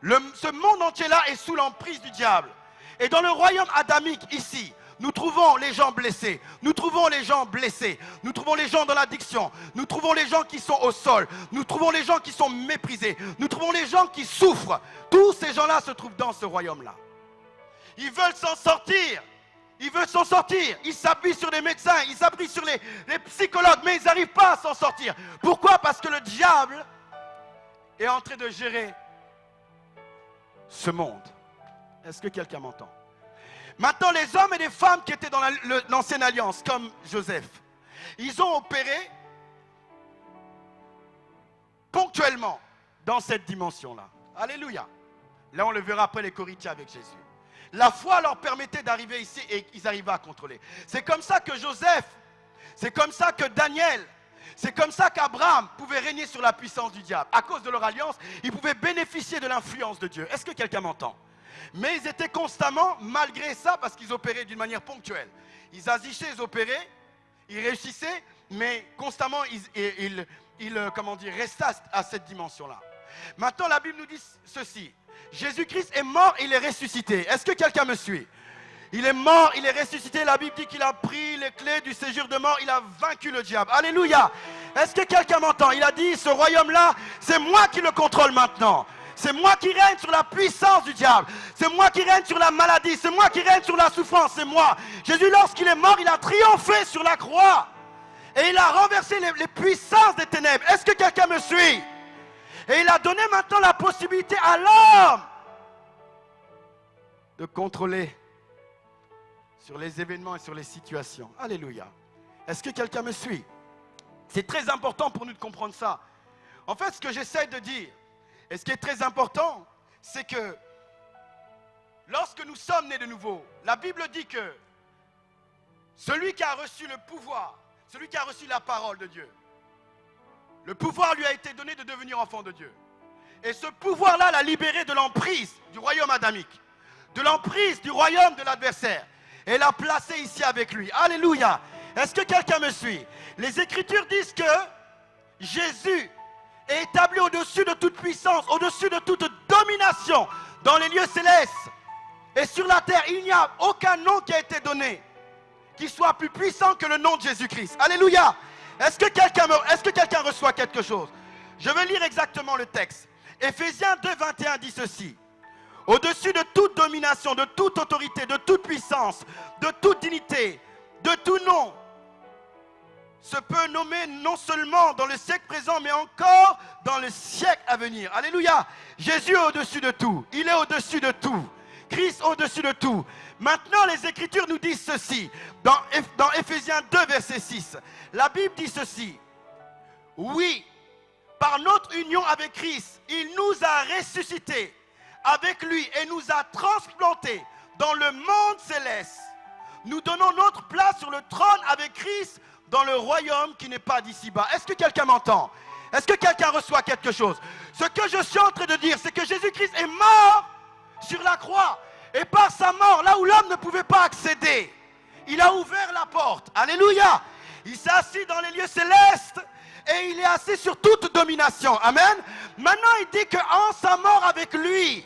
ce monde entier-là est sous l'emprise du diable. Et dans le royaume adamique, ici, nous trouvons les gens blessés, nous trouvons les gens blessés, nous trouvons les gens dans l'addiction, nous trouvons les gens qui sont au sol, nous trouvons les gens qui sont méprisés, nous trouvons les gens qui souffrent. Tous ces gens-là se trouvent dans ce royaume-là. Ils veulent s'en sortir. Ils veulent s'en sortir. Ils s'appuient sur les médecins, ils s'appuient sur les psychologues, mais ils n'arrivent pas à s'en sortir. Pourquoi? Parce que le diable est en train de gérer ce monde. Est-ce que quelqu'un m'entend? Maintenant, les hommes et les femmes qui étaient dans l'ancienne alliance, comme Joseph, ils ont opéré ponctuellement dans cette dimension-là. Alléluia. Là, on le verra après les Corinthiens avec Jésus. La foi leur permettait d'arriver ici et ils arrivaient à contrôler. C'est comme ça que Joseph, c'est comme ça que Daniel, c'est comme ça qu'Abraham pouvait régner sur la puissance du diable. À cause de leur alliance, ils pouvaient bénéficier de l'influence de Dieu. Est-ce que quelqu'un m'entend? Mais ils étaient constamment, malgré ça, parce qu'ils opéraient d'une manière ponctuelle. Ils agissaient, ils opéraient, ils réussissaient, mais constamment, ils restaient à cette dimension-là. Maintenant, la Bible nous dit ceci. Jésus-Christ est mort, il est ressuscité. Est-ce que quelqu'un me suit? Il est mort, il est ressuscité. La Bible dit qu'il a pris les clés du séjour de mort. Il a vaincu le diable. Alléluia. Est-ce que quelqu'un m'entend? Il a dit, ce royaume-là, c'est moi qui le contrôle maintenant. C'est moi qui règne sur la puissance du diable. C'est moi qui règne sur la maladie. C'est moi qui règne sur la souffrance. C'est moi. Jésus, lorsqu'il est mort, il a triomphé sur la croix. Et il a renversé les puissances des ténèbres. Est-ce que quelqu'un me suit? Et il a donné maintenant la possibilité à l'homme de contrôler sur les événements et sur les situations. Alléluia. Est-ce que quelqu'un me suit? C'est très important pour nous de comprendre ça. En fait, ce que j'essaie de dire, et ce qui est très important, c'est que lorsque nous sommes nés de nouveau, la Bible dit que celui qui a reçu le pouvoir, celui qui a reçu la parole de Dieu, le pouvoir lui a été donné de devenir enfant de Dieu. Et ce pouvoir-là l'a libéré de l'emprise du royaume adamique, de l'emprise du royaume de l'adversaire. Et l'a placé ici avec lui. Alléluia. Est-ce que quelqu'un me suit? Les Écritures disent que Jésus est établi au-dessus de toute puissance, au-dessus de toute domination dans les lieux célestes. Et sur la terre, il n'y a aucun nom qui a été donné qui soit plus puissant que le nom de Jésus-Christ. Alléluia. Est-ce que quelqu'un reçoit quelque chose? Je vais lire exactement le texte. Éphésiens 2, 21 dit ceci. Au-dessus de toute domination, de toute autorité, de toute puissance, de toute dignité, de tout nom, se peut nommer non seulement dans le siècle présent, mais encore dans le siècle à venir. Alléluia. Jésus est au-dessus de tout. Il est au-dessus de tout. Christ au-dessus de tout. Maintenant, les Écritures nous disent ceci. Dans Éphésiens 2, verset 6, la Bible dit ceci. Oui, par notre union avec Christ, il nous a ressuscités avec lui et nous a transplantés dans le monde céleste. Nous donnons notre place sur le trône avec Christ dans le royaume qui n'est pas d'ici-bas. Est-ce que quelqu'un m'entend? Est-ce que quelqu'un reçoit quelque chose? Ce que je suis en train de dire, c'est que Jésus-Christ est mort sur la croix. Et par sa mort, là où l'homme ne pouvait pas accéder, il a ouvert la porte. Alléluia. Il s'est assis dans les lieux célestes et il est assis sur toute domination. Amen. Maintenant, il dit qu'en sa mort avec lui,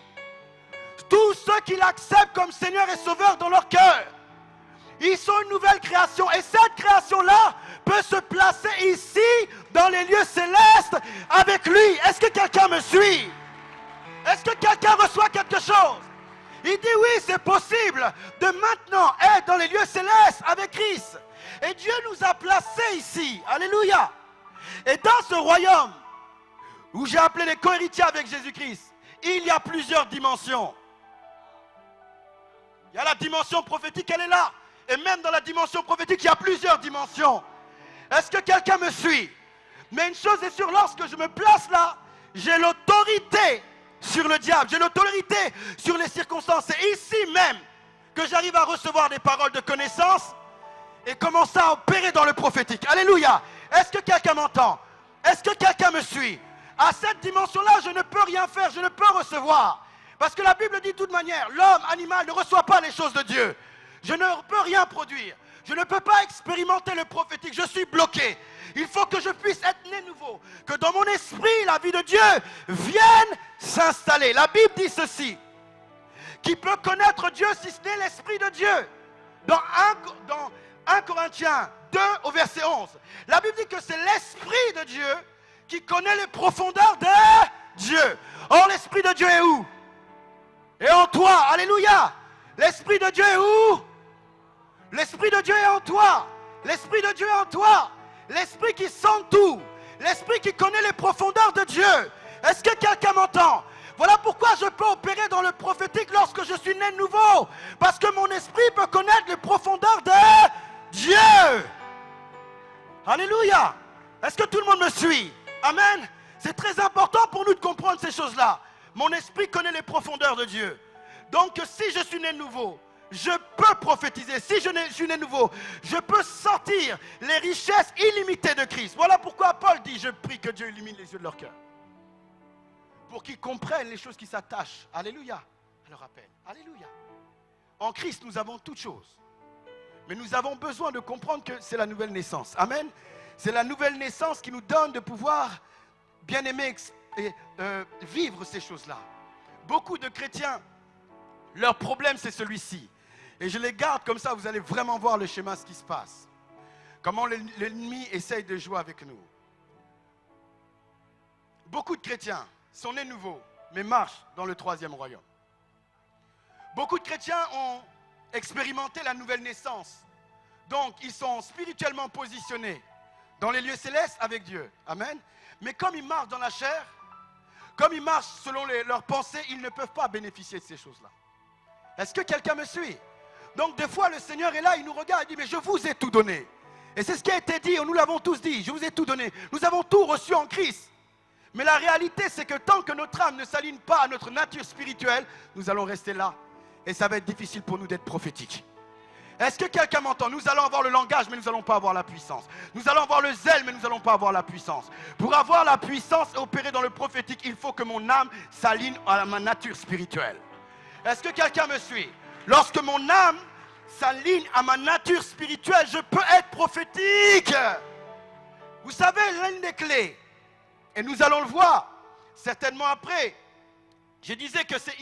tous ceux qui l'acceptent comme Seigneur et Sauveur dans leur cœur, ils sont une nouvelle création. Et cette création-là peut se placer ici, dans les lieux célestes, avec lui. Est-ce que quelqu'un me suit? Est-ce que quelqu'un reçoit quelque chose? Il dit oui, c'est possible de maintenant être dans les lieux célestes avec Christ. Et Dieu nous a placés ici. Alléluia. Et dans ce royaume, où j'ai appelé les co-héritiers avec Jésus-Christ, il y a plusieurs dimensions. Il y a la dimension prophétique, elle est là. Et même dans la dimension prophétique, il y a plusieurs dimensions. Est-ce que quelqu'un me suit? Mais une chose est sûre, lorsque je me place là, j'ai l'autorité sur le diable, j'ai l'autorité sur les circonstances. C'est ici même que j'arrive à recevoir des paroles de connaissance et commencer à opérer dans le prophétique. Alléluia. Est-ce que quelqu'un m'entend? Est-ce que quelqu'un me suit? À cette dimension-là, je ne peux rien faire, je ne peux recevoir. Parce que la Bible dit de toute manière, l'homme animal ne reçoit pas les choses de Dieu. Je ne peux rien produire. Je ne peux pas expérimenter le prophétique. Je suis bloqué. Il faut que je puisse être né nouveau. Que dans mon esprit, la vie de Dieu vienne s'installer. La Bible dit ceci. Qui peut connaître Dieu si ce n'est l'Esprit de Dieu? Dans 1 Corinthiens 2 au verset 11. La Bible dit que c'est l'Esprit de Dieu qui connaît les profondeurs de Dieu. Or, l'Esprit de Dieu est où? Et en toi. Alléluia. L'Esprit de Dieu est où? L'Esprit de Dieu est en toi. L'Esprit de Dieu est en toi. L'Esprit qui sent tout. L'Esprit qui connaît les profondeurs de Dieu. Est-ce que quelqu'un m'entend? Voilà pourquoi je peux opérer dans le prophétique lorsque je suis né de nouveau. Parce que mon esprit peut connaître les profondeurs de Dieu. Alléluia. Est-ce que tout le monde me suit? Amen. C'est très important pour nous de comprendre ces choses-là. Mon esprit connaît les profondeurs de Dieu. Donc si je suis né de nouveau, je peux prophétiser. Si je suis né de nouveau, je peux sentir les richesses illimitées de Christ. Voilà pourquoi Paul dit, je prie que Dieu illumine les yeux de leur cœur. Pour qu'ils comprennent les choses qui s'attachent. Alléluia. À leur appel. Alléluia. En Christ, nous avons toutes choses. Mais nous avons besoin de comprendre que c'est la nouvelle naissance. Amen. C'est la nouvelle naissance qui nous donne de pouvoir bien aimer et vivre ces choses-là. Beaucoup de chrétiens, leur problème c'est celui-ci. Et je les garde comme ça, vous allez vraiment voir le schéma, ce qui se passe. Comment l'ennemi essaye de jouer avec nous. Beaucoup de chrétiens sont nés nouveaux, mais marchent dans le 3e royaume. Beaucoup de chrétiens ont expérimenté la nouvelle naissance. Donc, ils sont spirituellement positionnés dans les lieux célestes avec Dieu. Amen. Mais comme ils marchent dans la chair, comme ils marchent selon leurs pensées, ils ne peuvent pas bénéficier de ces choses-là. Est-ce que quelqu'un me suit? Donc des fois le Seigneur est là, il nous regarde et dit mais je vous ai tout donné. Et c'est ce qui a été dit, nous l'avons tous dit, je vous ai tout donné. Nous avons tout reçu en Christ. Mais la réalité c'est que tant que notre âme ne s'aligne pas à notre nature spirituelle, nous allons rester là. Et ça va être difficile pour nous d'être prophétiques. Est-ce que quelqu'un m'entend? Nous allons avoir le langage, mais nous n'allons pas avoir la puissance. Nous allons avoir le zèle, mais nous n'allons pas avoir la puissance. Pour avoir la puissance et opérer dans le prophétique, il faut que mon âme s'aligne à ma nature spirituelle. Est-ce que quelqu'un me suit? Lorsque mon âme s'aligne à ma nature spirituelle, je peux être prophétique. Vous savez, l'une des clés, et nous allons le voir certainement après, je disais que c'est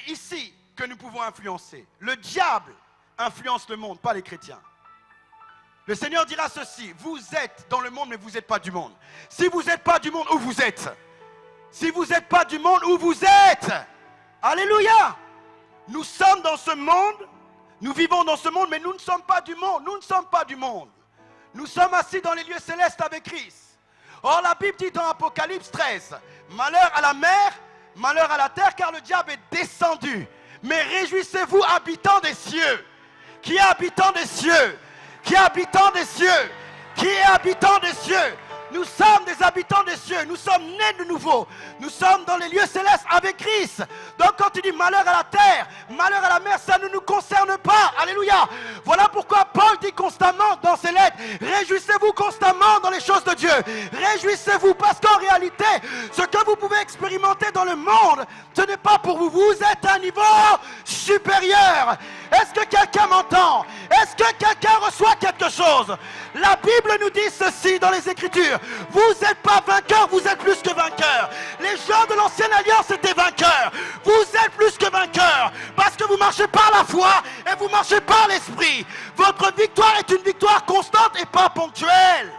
ici que nous pouvons influencer. Le diable influence le monde, pas les chrétiens. Le Seigneur dira ceci, vous êtes dans le monde, mais vous n'êtes pas du monde. Si vous n'êtes pas du monde, où vous êtes? Si vous n'êtes pas du monde, où vous êtes? Alléluia! Nous sommes dans ce monde, nous vivons dans ce monde, mais nous ne sommes pas du monde. Nous ne sommes pas du monde. Nous sommes assis dans les lieux célestes avec Christ. Or, la Bible dit dans Apocalypse 13, malheur à la mer, malheur à la terre, car le diable est descendu. Mais réjouissez-vous, habitants des cieux. Qui est habitant des cieux? Qui est habitant des cieux? Qui est habitant des cieux? Nous sommes des habitants des cieux. Nous sommes nés de nouveau. Nous sommes dans les lieux célestes avec Christ. Donc quand il dit malheur à la terre, malheur à la mer, ça ne nous concerne pas. Alléluia. Voilà pourquoi Paul dit constamment dans ses lettres, réjouissez-vous constamment dans les choses de Dieu. Réjouissez-vous parce qu'en réalité, ce que vous pouvez expérimenter dans le monde, ce n'est pas pour vous. Vous êtes à un niveau supérieur. Est-ce que quelqu'un m'entend? Est-ce que quelqu'un reçoit quelque chose? La Bible nous dit ceci dans les Écritures. Vous n'êtes pas vainqueurs, vous êtes plus que vainqueurs. Les gens de l'ancienne alliance étaient vainqueurs. Vous êtes plus que vainqueurs. Parce que vous marchez par la foi et vous marchez par l'esprit. Votre victoire est une victoire constante et pas ponctuelle.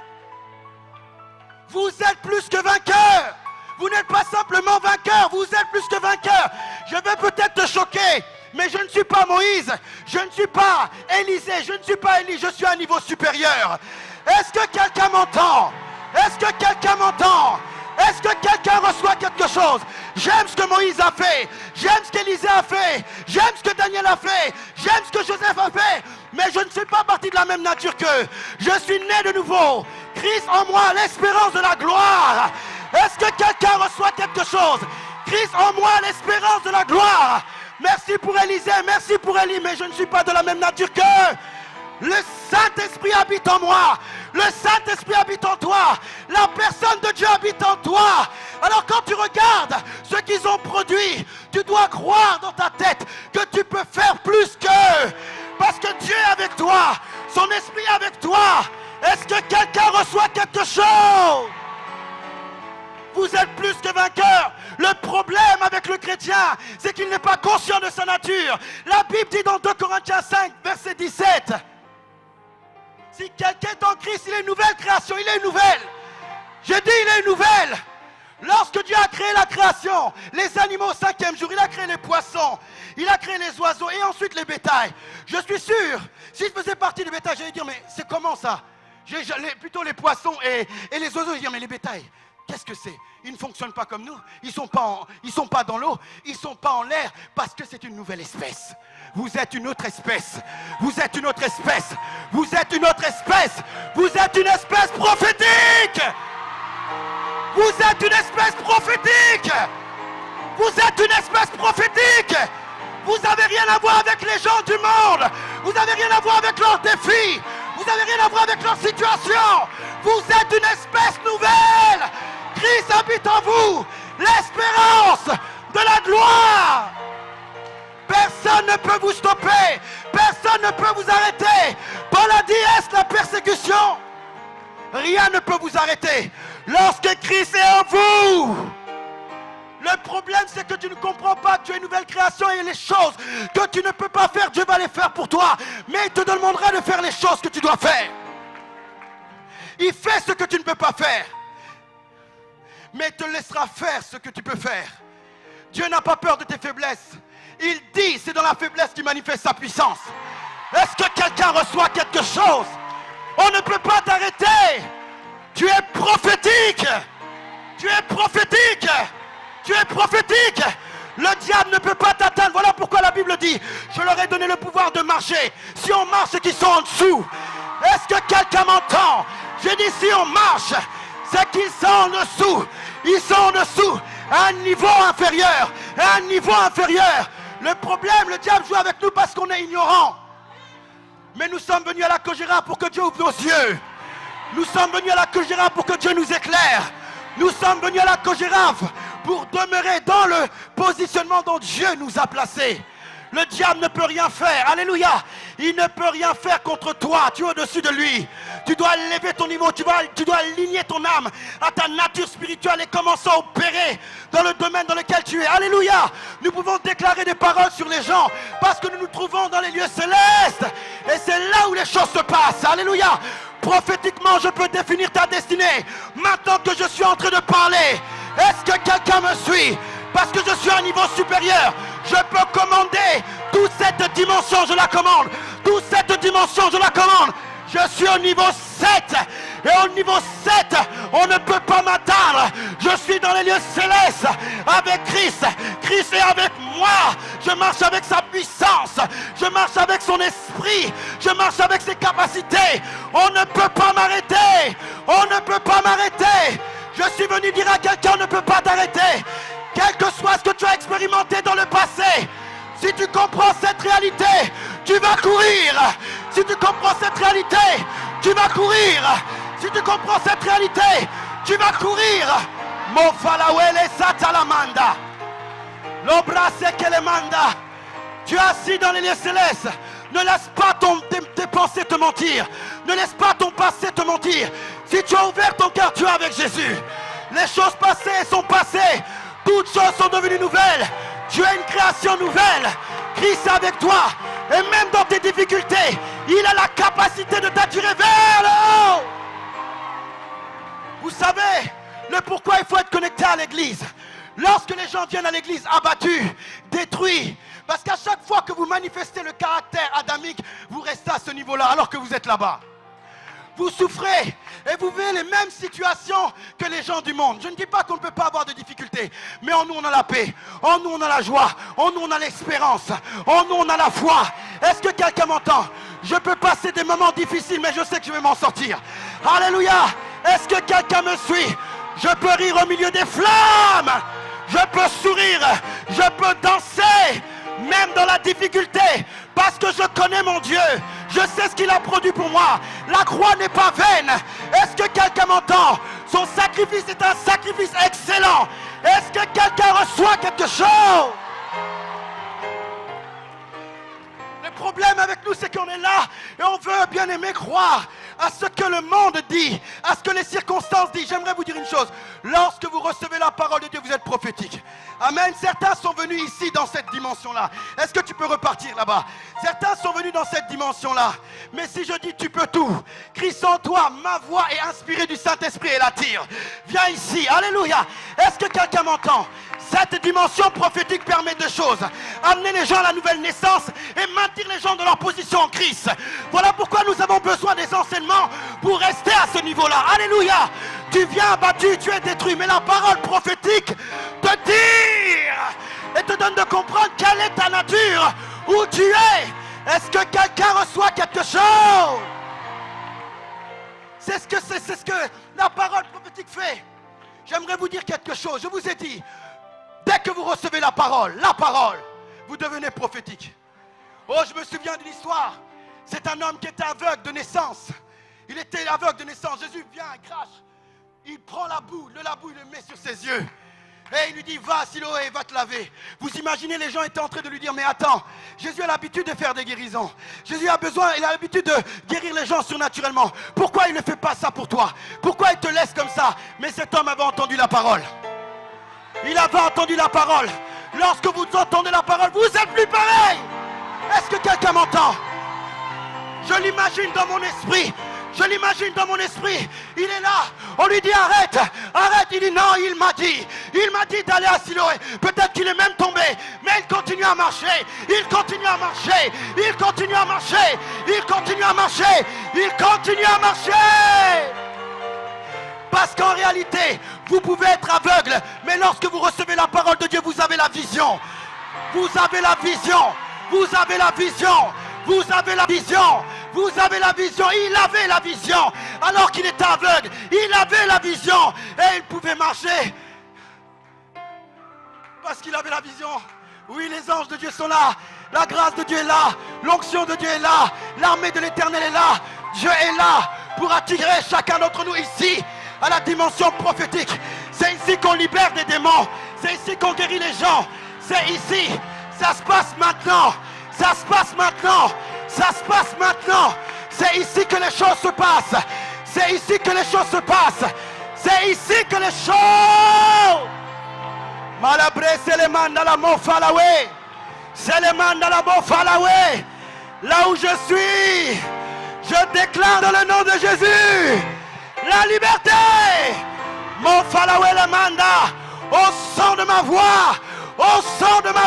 Vous êtes plus que vainqueurs. Vous n'êtes pas simplement vainqueurs, vous êtes plus que vainqueurs. Je vais peut-être te choquer, mais je ne suis pas Moïse, je ne suis pas Élisée, je ne suis pas Élie, je suis à un niveau supérieur. Est-ce que quelqu'un m'entend? Est-ce que quelqu'un m'entend? Est-ce que quelqu'un reçoit quelque chose? J'aime ce que Moïse a fait, j'aime ce qu'Élisée a fait, j'aime ce que Daniel a fait, j'aime ce que Joseph a fait, mais je ne suis pas parti de la même nature qu'eux. Je suis né de nouveau. Christ en moi, l'espérance de la gloire. Est-ce que quelqu'un reçoit quelque chose? Christ en moi, l'espérance de la gloire. Merci pour Élisée, merci pour Élie, mais je ne suis pas de la même nature qu'eux. Le Saint-Esprit habite en moi. Le Saint-Esprit habite en toi. La personne de Dieu habite en toi. Alors quand tu regardes ce qu'ils ont produit, tu dois croire dans ta tête que tu peux faire plus qu'eux. Parce que Dieu est avec toi. Son esprit est avec toi. Est-ce que quelqu'un reçoit quelque chose? Vous êtes plus que vainqueurs. Le problème avec le chrétien, c'est qu'il n'est pas conscient de sa nature. La Bible dit dans 2 Corinthiens 5, verset 17. Si quelqu'un est en Christ, il est une nouvelle création, il est une nouvelle. J'ai dit il est une nouvelle. Lorsque Dieu a créé la création, les animaux au 5e jour, il a créé les poissons, il a créé les oiseaux et ensuite les bétails. Je suis sûr, si je faisais partie des bétails, j'allais dire mais c'est comment ça? Plutôt les poissons et les oiseaux, je vais dire mais les bétails, qu'est-ce que c'est? Ils ne fonctionnent pas comme nous, ils ne sont pas dans l'eau, ils ne sont pas en l'air parce que c'est une nouvelle espèce. Vous êtes une autre espèce. Vous êtes une autre espèce. Vous êtes une autre espèce. Vous êtes une espèce prophétique. Vous êtes une espèce prophétique. Vous êtes une espèce prophétique. Vous n'avez rien à voir avec les gens du monde. Vous n'avez rien à voir avec leurs défis. Vous n'avez rien à voir avec leur situation. Vous êtes une espèce nouvelle. Christ habite en vous. L'espérance de la gloire. Personne ne peut vous stopper. Personne ne peut vous arrêter. Paul a dit, est-ce la persécution? Rien ne peut vous arrêter. Lorsque Christ est en vous. Le problème, c'est que tu ne comprends pas que tu es une nouvelle création et les choses que tu ne peux pas faire, Dieu va les faire pour toi. Mais il te demandera de faire les choses que tu dois faire. Il fait ce que tu ne peux pas faire. Mais il te laissera faire ce que tu peux faire. Dieu n'a pas peur de tes faiblesses. Il dit, c'est dans la faiblesse qu'il manifeste sa puissance. Est-ce que quelqu'un reçoit quelque chose? On ne peut pas t'arrêter. Tu es prophétique. Tu es prophétique. Tu es prophétique. Le diable ne peut pas t'atteindre. Voilà pourquoi la Bible dit, je leur ai donné le pouvoir de marcher. Si on marche, c'est qu'ils sont en dessous. Est-ce que quelqu'un m'entend? J'ai dit, si on marche, c'est qu'ils sont en dessous. Ils sont en dessous. À un niveau inférieur. À un niveau inférieur. Le problème, le diable joue avec nous parce qu'on est ignorant. Mais nous sommes venus à la Kojira pour que Dieu ouvre nos yeux. Nous sommes venus à la Kojira pour que Dieu nous éclaire. Nous sommes venus à la Kojira pour demeurer dans le positionnement dont Dieu nous a placés. Le diable ne peut rien faire. Alléluia. Il ne peut rien faire contre toi. Tu es au-dessus de lui. Tu dois lever ton niveau. Tu dois aligner ton âme à ta nature spirituelle et commencer à opérer dans le domaine dans lequel tu es. Alléluia. Nous pouvons déclarer des paroles sur les gens parce que nous nous trouvons dans les lieux célestes. Et c'est là où les choses se passent. Alléluia. Prophétiquement, je peux définir ta destinée. Maintenant que je suis en train de parler, est-ce que quelqu'un me suit? Parce que je suis à un niveau supérieur. Je peux commander toute cette dimension, je la commande. Toute cette dimension, je la commande. Je suis au niveau 7. Et au niveau 7, on ne peut pas m'atteindre. Je suis dans les lieux célestes avec Christ. Christ est avec moi. Je marche avec sa puissance. Je marche avec son esprit. Je marche avec ses capacités. On ne peut pas m'arrêter. On ne peut pas m'arrêter. Je suis venu dire à quelqu'un, on ne peut pas t'arrêter. Quel que soit ce que tu as expérimenté dans le passé, si tu comprends cette réalité, tu vas courir. Si tu comprends cette réalité, tu vas courir. Si tu comprends cette réalité, tu vas courir. Mofalawele satalamanda. L'obrase kelemanda. Tu es assis dans les lieux célestes. Ne laisse pas tes pensées te mentir. Ne laisse pas ton passé te mentir. Si tu as ouvert ton cœur, tu es avec Jésus. Les choses passées sont passées. Toutes choses sont devenues nouvelles. Tu es une création nouvelle. Christ est avec toi. Et même dans tes difficultés, il a la capacité de t'attirer vers le haut. Vous savez, le pourquoi il faut être connecté à l'église. Lorsque les gens viennent à l'église abattus, détruits, parce qu'à chaque fois que vous manifestez le caractère adamique, vous restez à ce niveau-là alors que vous êtes là-bas. Vous souffrez et vous vivez les mêmes situations que les gens du monde. Je ne dis pas qu'on ne peut pas avoir de difficultés, mais en nous on a la paix, en nous on a la joie, en nous on a l'espérance, en nous on a la foi. Est-ce que quelqu'un m'entend? Je peux passer des moments difficiles, mais je sais que je vais m'en sortir. Alléluia! Est-ce que quelqu'un me suit? Je peux rire au milieu des flammes, je peux sourire, je peux danser, même dans la difficulté, parce que je connais mon Dieu. Je sais ce qu'il a produit pour moi. La croix n'est pas vaine. Est-ce que quelqu'un m'entend? Son sacrifice est un sacrifice excellent. Est-ce que quelqu'un reçoit quelque chose? Le problème avec nous, c'est qu'on est là et on veut bien aimer croire à ce que le monde dit, à ce que les circonstances disent. J'aimerais vous dire une chose. Lorsque vous recevez la parole de Dieu, vous êtes prophétique. Amen. Certains sont venus ici dans cette dimension-là. Est-ce que tu peux repartir là-bas? Certains sont venus dans cette dimension-là. Mais si je dis tu peux tout, Christ en toi, ma voix est inspirée du Saint-Esprit et l'attire. Viens ici. Alléluia. Est-ce que quelqu'un m'entend? Cette dimension prophétique permet deux choses. Amener les gens à la nouvelle naissance et maintenir les gens dans leur position en Christ. Voilà pourquoi nous avons besoin des enseignements pour rester à ce niveau-là. Alléluia. Tu viens abattu, tu es détruit. Mais la parole prophétique te dit et te donne de comprendre quelle est ta nature, où tu es. Est-ce que quelqu'un reçoit quelque chose? C'est ce que la parole prophétique fait. J'aimerais vous dire quelque chose. Je vous ai dit, dès que vous recevez la parole, vous devenez prophétique. Oh, je me souviens d'une histoire. C'est un homme qui était aveugle de naissance. Il était aveugle de naissance. Jésus vient, crache. Il prend la boue, il le met sur ses yeux. Et il lui dit, va Siloé, va te laver. Vous imaginez, les gens étaient en train de lui dire, mais attends, Jésus a l'habitude de faire des guérisons. Jésus a l'habitude de guérir les gens surnaturellement. Pourquoi il ne fait pas ça pour toi? Pourquoi il te laisse comme ça? Mais cet homme avait entendu la parole. Il avait entendu la parole. Lorsque vous entendez la parole, vous êtes plus pareil. Est-ce que quelqu'un m'entend? Je l'imagine dans mon esprit. Il est là. On lui dit arrête. Il dit non, il m'a dit d'aller à Siloé. Peut-être qu'il est même tombé. Mais il continue à marcher. Parce qu'en réalité, vous pouvez être aveugle, mais lorsque vous recevez la parole de Dieu, vous avez la vision. Il avait la vision. Alors qu'il était aveugle, il avait la vision. Et il pouvait marcher. Parce qu'il avait la vision. Oui, les anges de Dieu sont là. La grâce de Dieu est là. L'onction de Dieu est là. L'armée de l'Éternel est là. Dieu est là pour attirer chacun d'entre nous ici à la dimension prophétique. C'est ici qu'on libère des démons. C'est ici qu'on guérit les gens. C'est ici. Ça se passe maintenant. C'est ici que les choses se passent. C'est ici que les choses. Malabre, c'est les mandala mofalawe. Là où je suis, je déclare dans le nom de Jésus la liberté. Mofalawe le manda. Au son de ma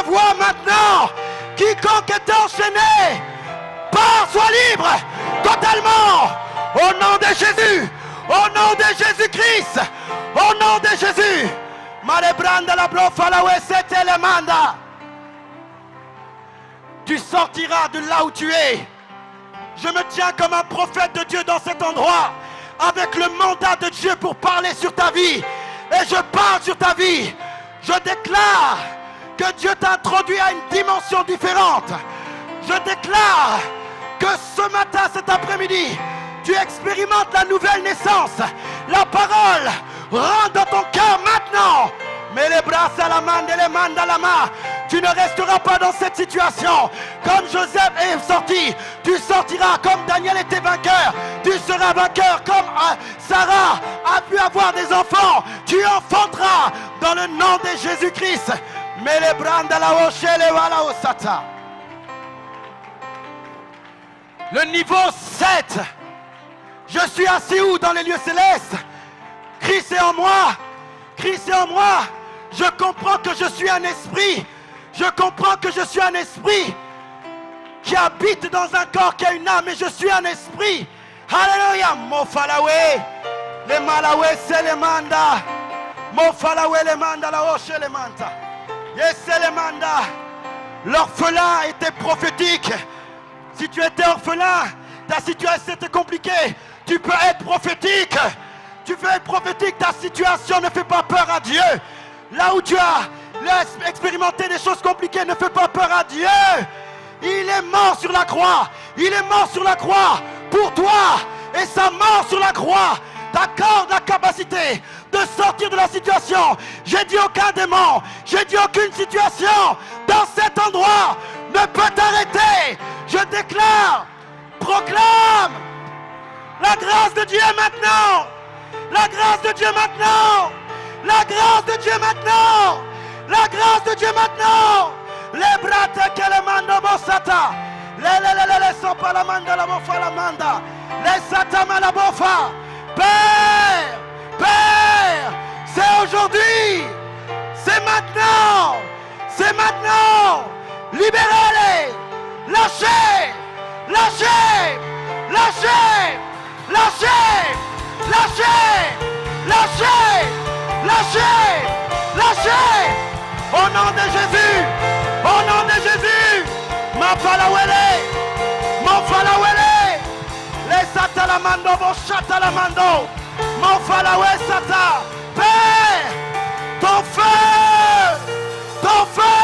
voix maintenant. Quiconque est enchaîné, soit libre totalement. Au nom de Jésus. Au nom de Jésus-Christ. Au nom de Jésus. Tu sortiras de là où tu es. Je me tiens comme un prophète de Dieu dans cet endroit, avec le mandat de Dieu pour parler sur ta vie. Et je parle sur ta vie. Je déclare que Dieu t'a introduit à une dimension différente. Je déclare que ce matin, cet après-midi, tu expérimentes la nouvelle naissance. La parole rentre dans ton cœur maintenant. Mais les bras à la main, les mains à la main. Tu ne resteras pas dans cette situation. Comme Joseph est sorti, tu sortiras. Comme Daniel était vainqueur, tu seras vainqueur. Comme Sarah a pu avoir des enfants, tu enfanteras dans le nom de Jésus-Christ. Le niveau 7. Je suis assis où dans les lieux célestes? Christ est en moi. Christ est en moi. Je comprends que je suis un esprit. Je comprends que je suis un esprit qui habite dans un corps qui a une âme. Et je suis un esprit. Alléluia. Mofalawe. Les malawe c'est les manda. Mofalawe les manda la roche les manta. Yes c'est les manda. L'orphelin était prophétique. Si tu étais orphelin, ta situation était compliquée. Tu peux être prophétique. Tu peux être prophétique. Ta situation ne fait pas peur à Dieu. Là où tu as expérimenté des choses compliquées, ne fais pas peur à Dieu. Il est mort sur la croix. Il est mort sur la croix pour toi. Et sa mort sur la croix t'accorde la capacité de sortir de la situation. J'ai dit aucun démon, j'ai dit aucune situation dans cet endroit ne peut t'arrêter. Je déclare, proclame la grâce de Dieu maintenant. La grâce de Dieu maintenant. La grâce de Dieu maintenant. La grâce de Dieu maintenant. Les brata que le mando bosata. Les sopalamanda la bofa la manda. Les satama la bofa. Père, Père, c'est aujourd'hui. C'est maintenant. C'est maintenant. Libérez-les. Lâchez. Lâchez. Lâchez. Lâchez. Lâchez. Lâchez. Lâchez. Lâchez. Au nom de Jésus. Au nom de Jésus. Mafalawele. Mafalawele. Les satalamando. Vos chatalamando. Mafalawe sata. Père. Ton feu. Ton feu.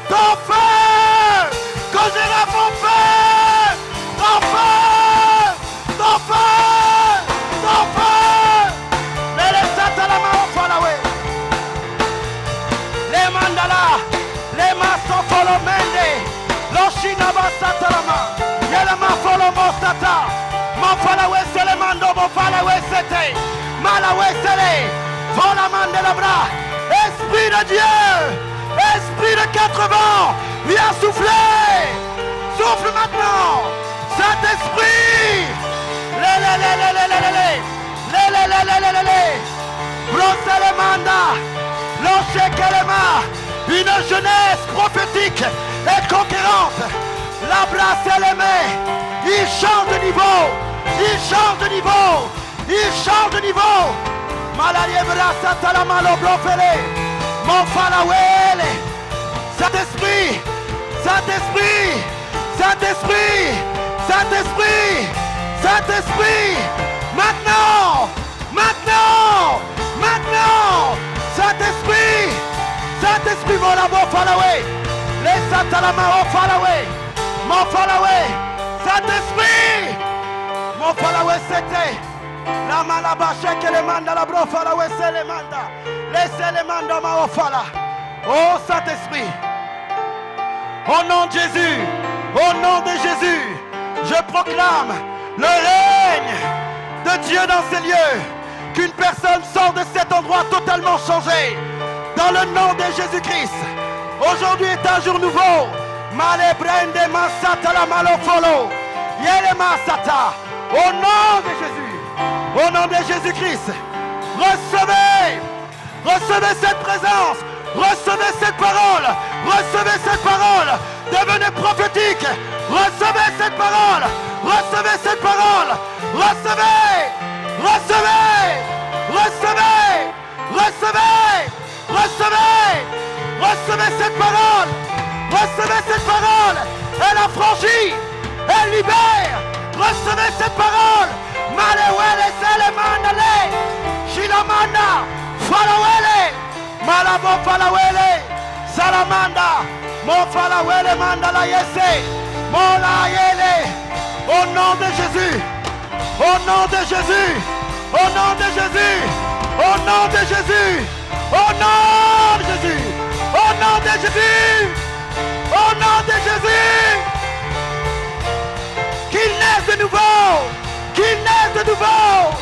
Ton feu. Que j'aura mon feu. Ton feu. Ton feu. Ton feu. Mais les satalama Mafalawe. Les mandala, les maçons folomende, l'oshinaba satalama, yelama folomo sata, mafalawe sele mando, mafalawe sete, malawe sele, folamande la bras, Esprit de Dieu, Esprit de 4 vents, viens souffler, souffle maintenant, Saint-Esprit, une jeunesse prophétique et conquérante. La brasse et les mains. Il change de niveau. Il change de niveau. Il change de niveau. Malaye brasse à la malo blofele. Mon falawele. Saint-Esprit. Saint-Esprit. Saint-Esprit. Saint-Esprit. Saint-Esprit. Maintenant. Maintenant. Maintenant. Saint-Esprit. Saint-Esprit, mon amour, falaway. Les satalama, oh, falaway. Mon falaway. Saint-Esprit. Mon falaway, c'était. La malabache que les manda, la bro, falaway, c'est les manda. Laissez les manda, ma, oh, fala. Oh, Saint-Esprit. Au nom de Jésus. Au nom de Jésus. Je proclame le règne de Dieu dans ces lieux. Qu'une personne sort de cet endroit totalement changé. Dans le nom de Jésus-Christ. Aujourd'hui est un jour nouveau. Male brende masata la malofolo. Yele masata. Au nom de Jésus. Au nom de Jésus-Christ. Recevez. Recevez cette présence. Recevez cette parole. Recevez cette parole. Devenez prophétique. Recevez cette parole. Recevez cette parole. Recevez. Recevez. Recevez. Recevez. Recevez. Recevez cette parole. Recevez cette parole. Elle affranchit. Elle libère. Recevez cette parole. Malewele selemandale. Shilamanda. Falawele. Malabo falawele. Salamanda. Mon falawele mandala yese. Mola yele. Au nom de Jésus. Au nom de Jésus. Au nom de Jésus. Au nom de Jésus. Au nom de Jésus. Au nom de Jésus. Au nom de Jésus. Qu'ils naissent de nouveau. Qu'ils naissent de nouveau.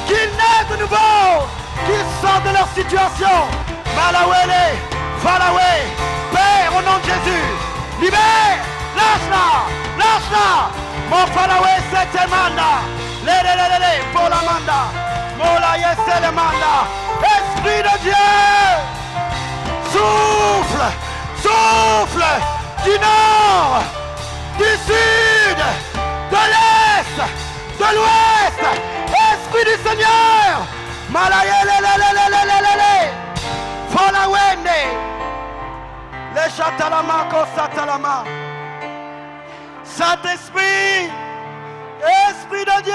Qu'ils naissent de nouveau. Qu'ils sortent de leur situation. Malawele, Falaway. Père, au nom de Jésus. Libère. Lâche-la. Lâche-la. Mon Falaway, c'est manda. Lélélélélé, pour la manda. Mola yese le manda. Esprit de Dieu. Souffle. Souffle. Du nord. Du sud. De l'est. De l'ouest. Esprit du Seigneur. Malayelelelelelelele. Falawende. Le chatalama kosatalama. Saint-Esprit. Esprit de Dieu.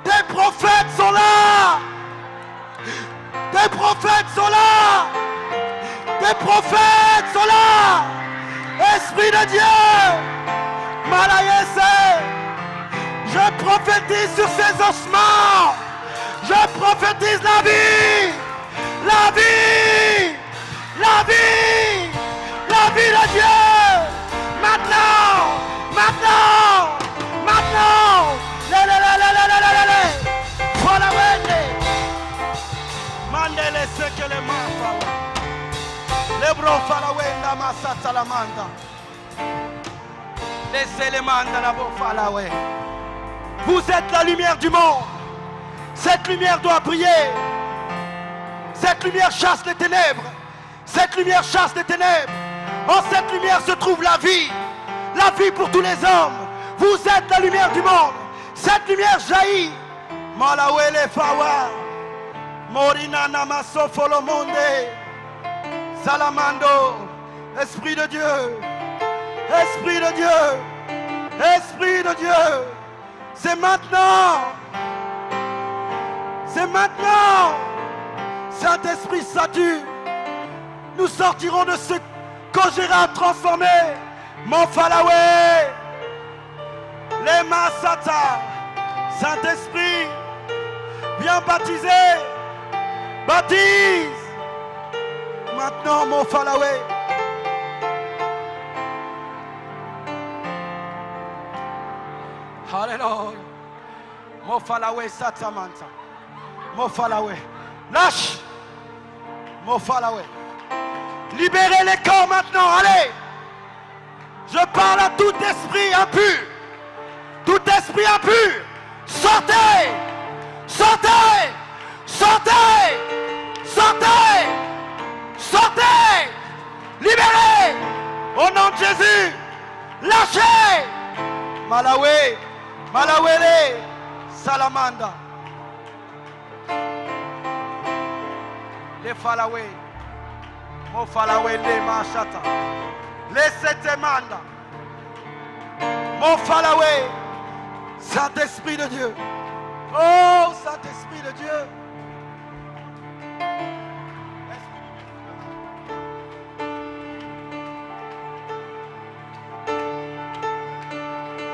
Des prophètes sont là. Des prophètes sont là. Des prophètes sont là. Esprit de Dieu. Malayese. Je prophétise sur ces ossements. Je prophétise la vie. La vie. La vie. La vie de Dieu. Maintenant. Maintenant. Maintenant. Mandele seke le mafa. Lebro falawenda masata la manda. Laissez les manda la bo falawé. Vous êtes la lumière du monde. Cette lumière doit briller. Cette lumière chasse les ténèbres. Cette lumière chasse les ténèbres. En cette lumière se trouve la vie. La vie pour tous les hommes. Vous êtes la lumière du monde. Cette lumière jaillit. Malawele fawa. Morina namaso folomonde. Salamando. Esprit de Dieu. Esprit de Dieu. Esprit de Dieu. C'est maintenant. C'est maintenant. Saint-Esprit sature. Nous sortirons de ce Kogera transformé. Mon Falaway. Les Masata. Saint-Esprit. Viens baptiser. Baptise. Maintenant, mon Falaway. Alléluia. Mon Falaway Satamanta. Mon Falaway. Lâche. Mon Falaway. Libérez les corps maintenant. Allez. Je parle à tout esprit impur. Tout esprit impur. Sortez. Sortez. Sortez. Sortez. Sortez. Libérez. Au nom de Jésus. Lâchez. Malaway. Malawele. Salamanda. Les Falaway. Mon Falaway les machata. Les Setemanda. Mon Falaway. Saint-Esprit de Dieu. Oh, Saint-Esprit de Dieu.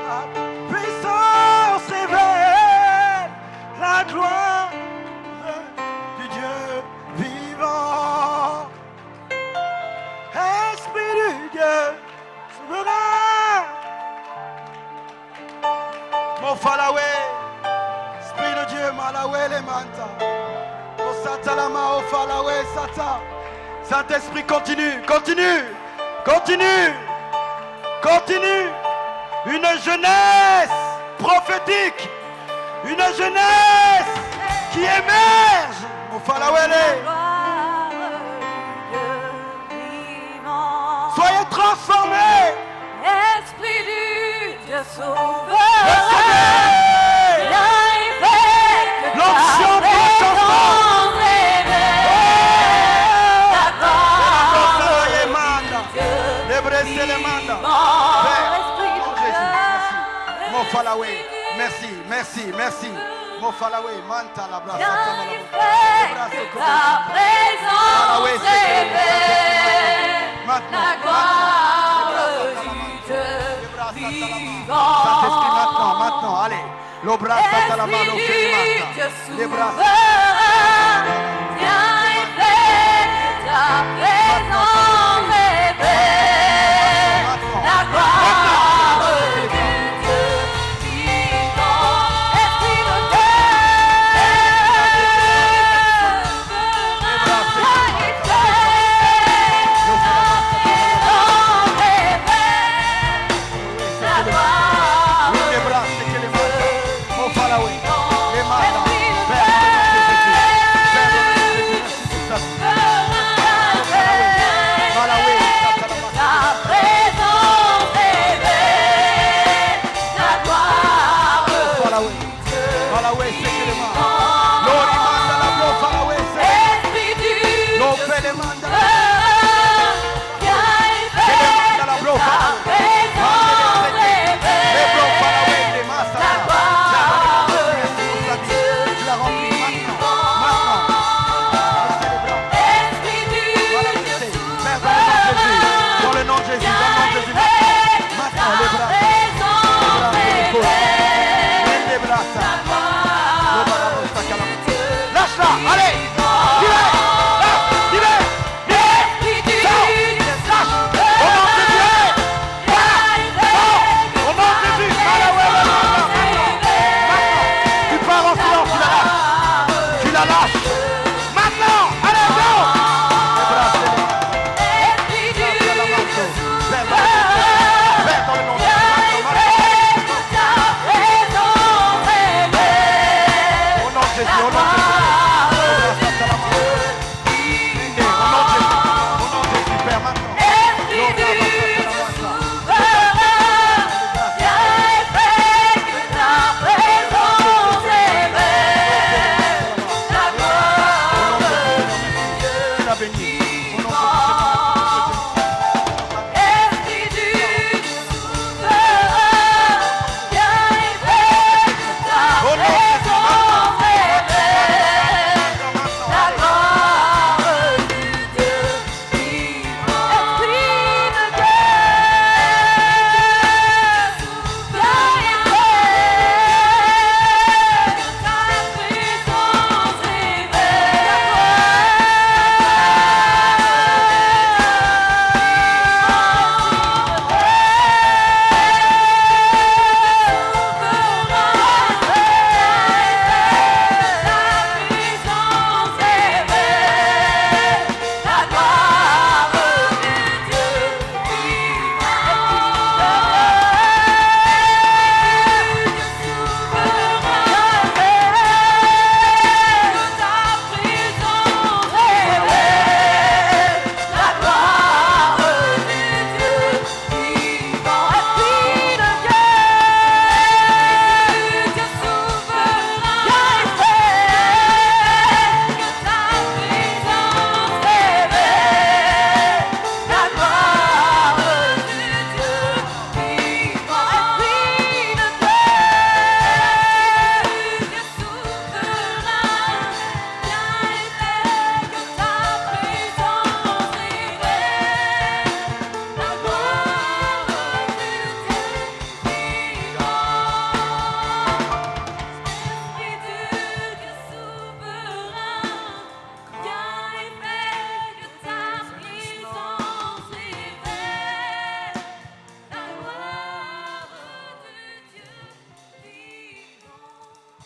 La puissance révèle la gloire du Dieu vivant. Esprit du Dieu souverain. Mon Falaway. Esprit de Dieu, Malaway les manta. Oh Satalama, oh Falaway, Sata. Saint-Esprit, continue, continue, continue, continue. Une jeunesse prophétique, une jeunesse qui émerge. Oh Falaway les. Soyez transformés. Esprit du Dieu sauveur. L'onction de changement. Mon Falaway, merci, merci, merci. Mon Falaway, manta la brasse. Falaway, la gloire du Dieu vivant. Saint-Esprit, maintenant, maintenant, allez. Le bras, ça la main, Esprit du Dieu les bras. souverain, viens et fais ta présence est belle, la gloire du Dieu vivant. Esprit de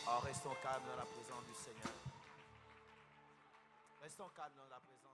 Oh, restons calmes dans la présence du Seigneur. Restons calmes dans la présence.